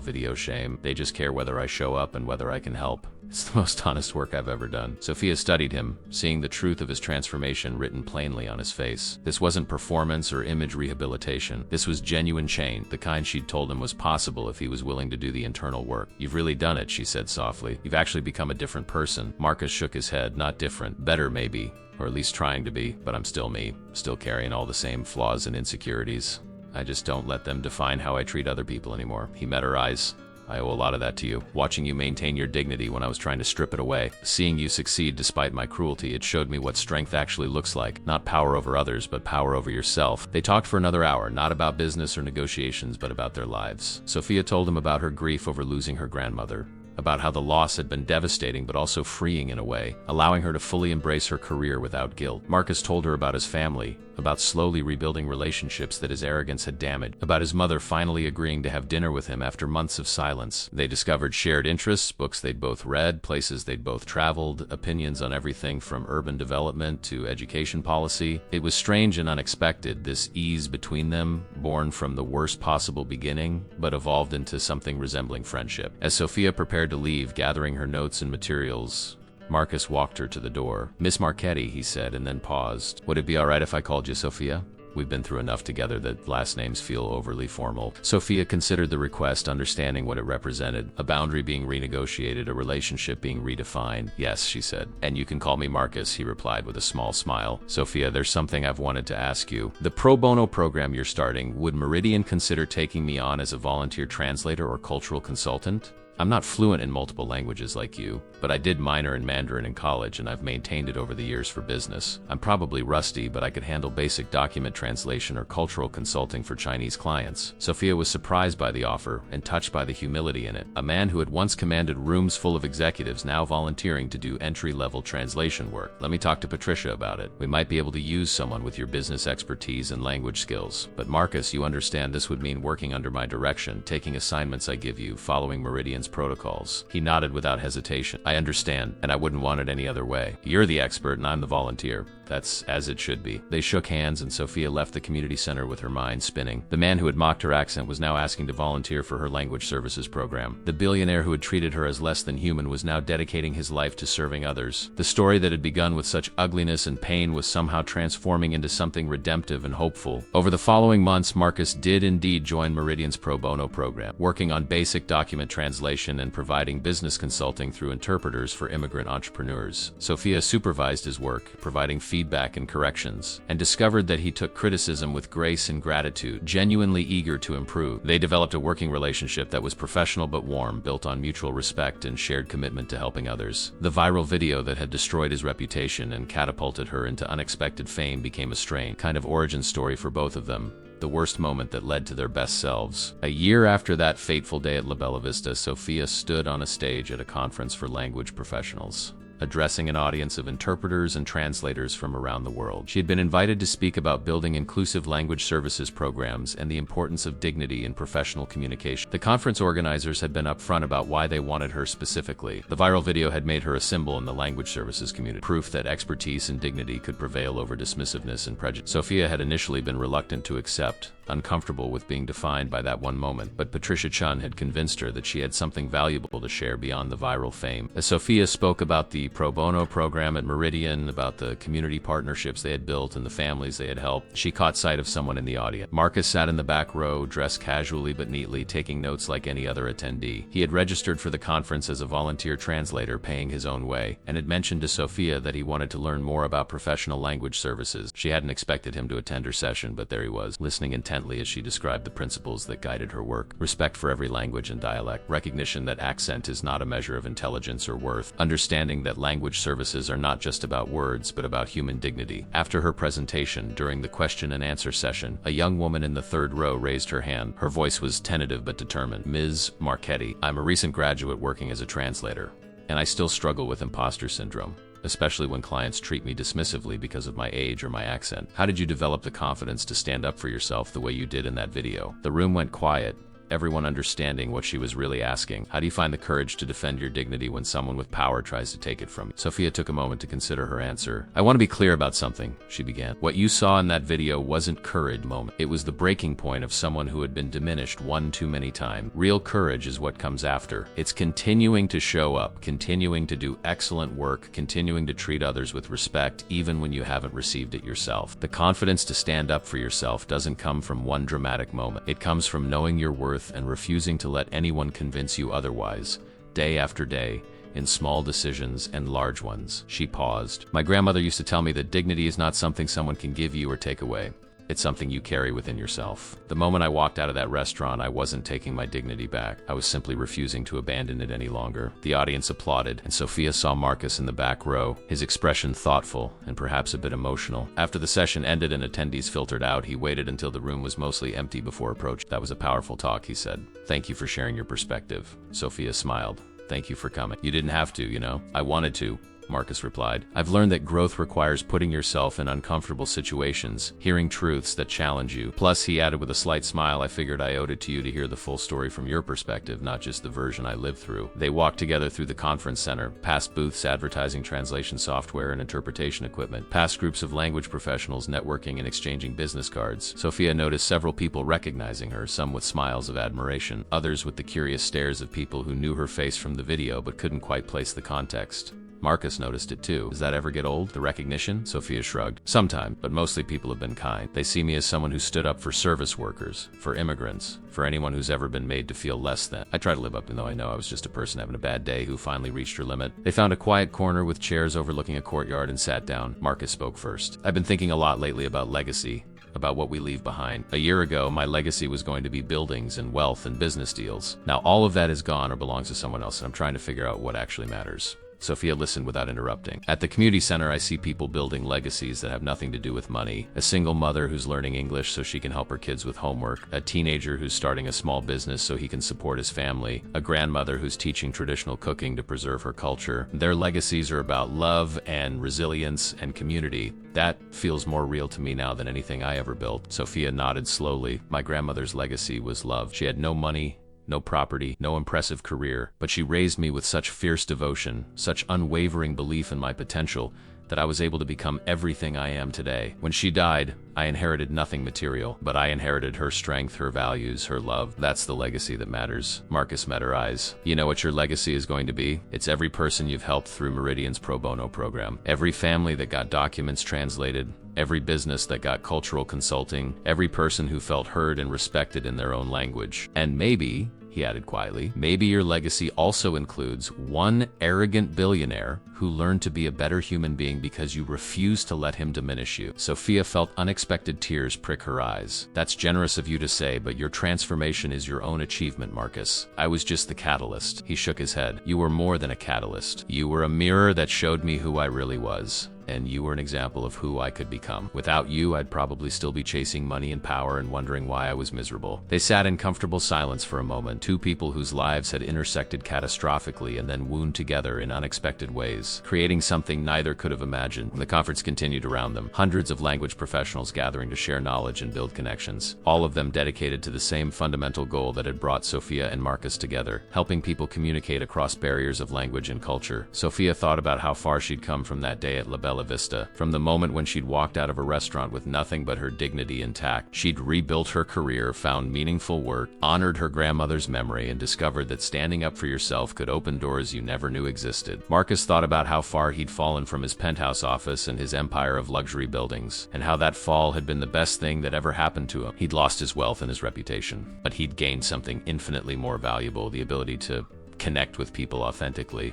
video shame. They just care whether I show up and whether I can help. It's the most honest work I've ever done." Sophia studied him, seeing the truth of his transformation written plainly on his face. This wasn't performance or image rehabilitation. This was genuine change, the kind she'd told him was possible if he was willing to do the internal work. "You've really done it," she said softly. "You've actually become a different person." Marcus shook his head. "Not different. Better, maybe. Or at least trying to be. But I'm still me. Still carrying all the same flaws and insecurities. I just don't let them define how I treat other people anymore." He met her eyes. "I owe a lot of that to you. Watching you maintain your dignity when I was trying to strip it away. Seeing you succeed despite my cruelty, it showed me what strength actually looks like. Not power over others, but power over yourself." They talked for another hour, not about business or negotiations, but about their lives. Sophia told him about her grief over losing her grandmother, about how the loss had been devastating but also freeing in a way, allowing her to fully embrace her career without guilt. Marcus told her about his family, about slowly rebuilding relationships that his arrogance had damaged, about his mother finally agreeing to have dinner with him after months of silence. They discovered shared interests, books they'd both read, places they'd both traveled, opinions on everything from urban development to education policy. It was strange and unexpected, this ease between them, born from the worst possible beginning, but evolved into something resembling friendship. As Sophia prepared to leave, gathering her notes and materials, Marcus walked her to the door. "Miss Marchetti," he said, and then paused. "Would it be all right if I called you Sophia? We've been through enough together that last names feel overly formal." Sophia considered the request, understanding what it represented. A boundary being renegotiated, a relationship being redefined. "Yes," she said. "And you can call me Marcus," he replied with a small smile. "Sophia, there's something I've wanted to ask you. The pro bono program you're starting, would Meridian consider taking me on as a volunteer translator or cultural consultant? I'm not fluent in multiple languages like you, but I did minor in Mandarin in college and I've maintained it over the years for business. I'm probably rusty, but I could handle basic document translation or cultural consulting for Chinese clients." Sophia was surprised by the offer and touched by the humility in it. A man who had once commanded rooms full of executives now volunteering to do entry-level translation work. "Let me talk to Patricia about it. We might be able to use someone with your business expertise and language skills. But Marcus, you understand this would mean working under my direction, taking assignments I give you, following Meridian's protocols." He nodded without hesitation. "I understand, and I wouldn't want it any other way. You're the expert and I'm the volunteer. That's as it should be." They shook hands and Sophia left the community center with her mind spinning. The man who had mocked her accent was now asking to volunteer for her language services program. The billionaire who had treated her as less than human was now dedicating his life to serving others. The story that had begun with such ugliness and pain was somehow transforming into something redemptive and hopeful. Over the following months, Marcus did indeed join Meridian's pro bono program, working on basic document translation and providing business consulting through interpreters for immigrant entrepreneurs. Sophia supervised his work, providing feedback and corrections, and discovered that he took criticism with grace and gratitude, genuinely eager to improve. They developed a working relationship that was professional but warm, built on mutual respect and shared commitment to helping others. The viral video that had destroyed his reputation and catapulted her into unexpected fame became a strange kind of origin story for both of them, the worst moment that led to their best selves. A year after that fateful day at La Bella Vista, Sophia stood on a stage at a conference for language professionals, addressing an audience of interpreters and translators from around the world. She had been invited to speak about building inclusive language services programs and the importance of dignity in professional communication. The conference organizers had been upfront about why they wanted her specifically. The viral video had made her a symbol in the language services community, proof that expertise and dignity could prevail over dismissiveness and prejudice. Sophia had initially been reluctant to accept, uncomfortable with being defined by that one moment, but Patricia Chun had convinced her that she had something valuable to share beyond the viral fame. As Sophia spoke about the pro bono program at Meridian, about the community partnerships they had built and the families they had helped, she caught sight of someone in the audience. Marcus sat in the back row, dressed casually but neatly, taking notes like any other attendee. He had registered for the conference as a volunteer translator, paying his own way, and had mentioned to Sophia that he wanted to learn more about professional language services. She hadn't expected him to attend her session, but there he was, listening intently as she described the principles that guided her work: respect for every language and dialect, recognition that accent is not a measure of intelligence or worth, understanding that language services are not just about words but about human dignity. After her presentation, during the question and answer session, a young woman in the third row raised her hand. Her voice was tentative but determined. "Ms. Marchetti, I'm a recent graduate working as a translator, and I still struggle with imposter syndrome, especially when clients treat me dismissively because of my age or my accent. How did you develop the confidence to stand up for yourself the way you did in that video?" The room went quiet, everyone understanding what she was really asking. How do you find the courage to defend your dignity when someone with power tries to take it from you? Sophia took a moment to consider her answer. "I want to be clear about something," she began. "What you saw in that video wasn't courage moment. It was the breaking point of someone who had been diminished one too many times. Real courage is what comes after. It's continuing to show up, continuing to do excellent work, continuing to treat others with respect, even when you haven't received it yourself. The confidence to stand up for yourself doesn't come from one dramatic moment. It comes from knowing your worth and refusing to let anyone convince you otherwise, day after day, in small decisions and large ones." She paused. "My grandmother used to tell me that dignity is not something someone can give you or take away. It's something you carry within yourself. The moment I walked out of that restaurant, I wasn't taking my dignity back. I was simply refusing to abandon it any longer." The audience applauded, and Sophia saw Marcus in the back row, his expression thoughtful and perhaps a bit emotional. After the session ended and attendees filtered out, he waited until the room was mostly empty before approaching. "That was a powerful talk," he said. "Thank you for sharing your perspective." Sophia smiled. "Thank you for coming. You didn't have to, you know. I wanted to," Marcus replied. "I've learned that growth requires putting yourself in uncomfortable situations, hearing truths that challenge you." Plus, he added with a slight smile, "I figured I owed it to you to hear the full story from your perspective, not just the version I lived through." They walked together through the conference center, past booths advertising translation software and interpretation equipment, past groups of language professionals networking and exchanging business cards. Sophia noticed several people recognizing her, some with smiles of admiration, others with the curious stares of people who knew her face from the video but couldn't quite place the context. Marcus noticed it too. "Does that ever get old, the recognition?" Sophia shrugged. "Sometimes, but mostly people have been kind. They see me as someone who stood up for service workers, for immigrants, for anyone who's ever been made to feel less than. I try to live up, even though I know I was just a person having a bad day who finally reached her limit." They found a quiet corner with chairs overlooking a courtyard and sat down. Marcus spoke first. "I've been thinking a lot lately about legacy, about what we leave behind. A year ago, my legacy was going to be buildings and wealth and business deals. Now all of that is gone or belongs to someone else, and I'm trying to figure out what actually matters." Sophia listened without interrupting. "At the community center, I see people building legacies that have nothing to do with money. A single mother who's learning English so she can help her kids with homework. A teenager who's starting a small business so he can support his family. A grandmother who's teaching traditional cooking to preserve her culture. Their legacies are about love and resilience and community. That feels more real to me now than anything I ever built." Sophia nodded slowly. "My grandmother's legacy was love. She had no money, no property, no impressive career, but she raised me with such fierce devotion, such unwavering belief in my potential, that I was able to become everything I am today. When she died, I inherited nothing material, but I inherited her strength, her values, her love. That's the legacy that matters." Marcus met her eyes. "You know what your legacy is going to be? It's every person you've helped through Meridian's pro bono program. Every family that got documents translated, every business that got cultural consulting, every person who felt heard and respected in their own language. And maybe," he added quietly. Maybe your legacy also includes one arrogant billionaire who learned to be a better human being because you refused to let him diminish you. Sophia felt unexpected tears prick her eyes. That's generous of you to say, but your transformation is your own achievement, Marcus. I was just the catalyst. He shook his head. You were more than a catalyst. You were a mirror that showed me who I really was. And you were an example of who I could become. Without you, I'd probably still be chasing money and power and wondering why I was miserable. They sat in comfortable silence for a moment, two people whose lives had intersected catastrophically and then wound together in unexpected ways, creating something neither could have imagined. The conference continued around them, hundreds of language professionals gathering to share knowledge and build connections, all of them dedicated to the same fundamental goal that had brought Sophia and Marcus together, helping people communicate across barriers of language and culture. Sophia thought about how far she'd come from that day at La Bella Vista. From the moment when she'd walked out of a restaurant with nothing but her dignity intact, she'd rebuilt her career, found meaningful work, honored her grandmother's memory, and discovered that standing up for yourself could open doors you never knew existed. Marcus thought about how far he'd fallen from his penthouse office and his empire of luxury buildings, and how that fall had been the best thing that ever happened to him. He'd lost his wealth and his reputation, but he'd gained something infinitely more valuable, the ability to connect with people authentically,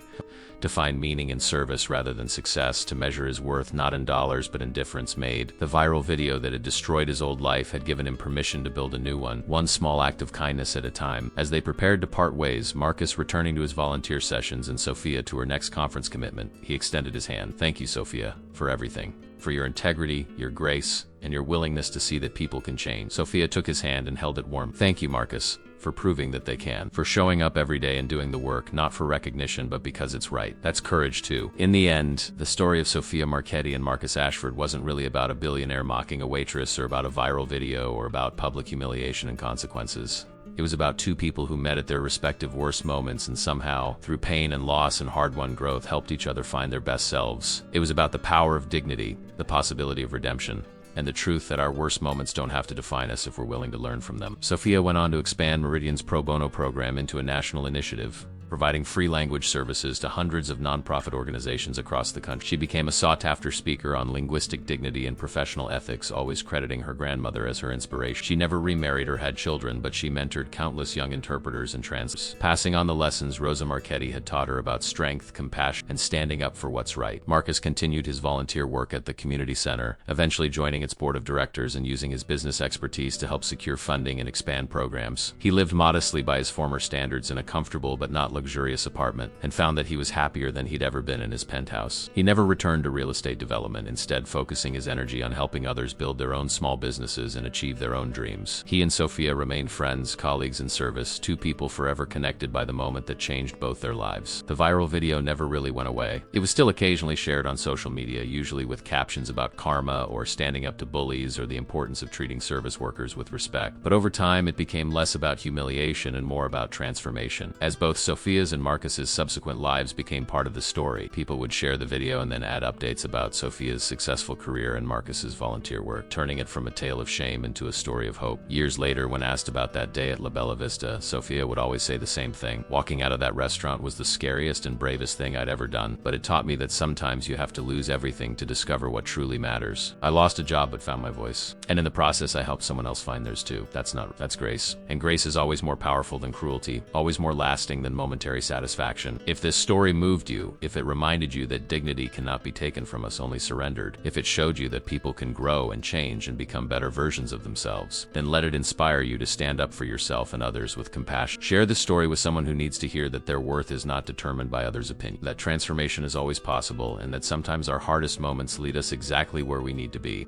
to find meaning in service rather than success, to measure his worth not in dollars but in difference made. The viral video that had destroyed his old life had given him permission to build a new one small act of kindness at a time. As they prepared to part ways, Marcus returning to his volunteer sessions and Sophia to her next conference commitment, he extended his hand. Thank you, Sophia, for everything. For your integrity, your grace, and your willingness to see that people can change. Sophia took his hand and held it warm. Thank you, Marcus, for proving that they can, for showing up every day and doing the work, not for recognition, but because it's right. That's courage, too. In the end, the story of Sophia Marchetti and Marcus Ashford wasn't really about a billionaire mocking a waitress or about a viral video or about public humiliation and consequences. It was about two people who met at their respective worst moments and somehow, through pain and loss and hard-won growth, helped each other find their best selves. It was about the power of dignity, the possibility of redemption, and the truth that our worst moments don't have to define us if we're willing to learn from them. Sophia went on to expand Meridian's pro bono program into a national initiative, providing free language services to hundreds of nonprofit organizations across the country. She became a sought-after speaker on linguistic dignity and professional ethics, always crediting her grandmother as her inspiration. She never remarried or had children, but she mentored countless young interpreters and translators, passing on the lessons Rosa Marchetti had taught her about strength, compassion, and standing up for what's right. Marcus continued his volunteer work at the community center, eventually joining its board of directors and using his business expertise to help secure funding and expand programs. He lived modestly by his former standards in a comfortable but not luxurious apartment, and found that he was happier than he'd ever been in his penthouse. He never returned to real estate development, instead focusing his energy on helping others build their own small businesses and achieve their own dreams. He and Sophia remained friends, colleagues in service, two people forever connected by the moment that changed both their lives. The viral video never really went away. It was still occasionally shared on social media, usually with captions about karma or standing up to bullies or the importance of treating service workers with respect. But over time, it became less about humiliation and more about transformation. As both Sophia's and Marcus's subsequent lives became part of the story, people would share the video and then add updates about Sophia's successful career and Marcus's volunteer work, turning it from a tale of shame into a story of hope. Years later, when asked about that day at La Bella Vista, Sophia would always say the same thing. Walking out of that restaurant was the scariest and bravest thing I'd ever done, but it taught me that sometimes you have to lose everything to discover what truly matters. I lost a job but found my voice, and in the process I helped someone else find theirs too. That's grace. And grace is always more powerful than cruelty, always more lasting than momentary satisfaction. If this story moved you, if it reminded you that dignity cannot be taken from us, only surrendered, if it showed you that people can grow and change and become better versions of themselves, then let it inspire you to stand up for yourself and others with compassion. Share this story with someone who needs to hear that their worth is not determined by others' opinion, that transformation is always possible, and that sometimes our hardest moments lead us exactly where we need to be.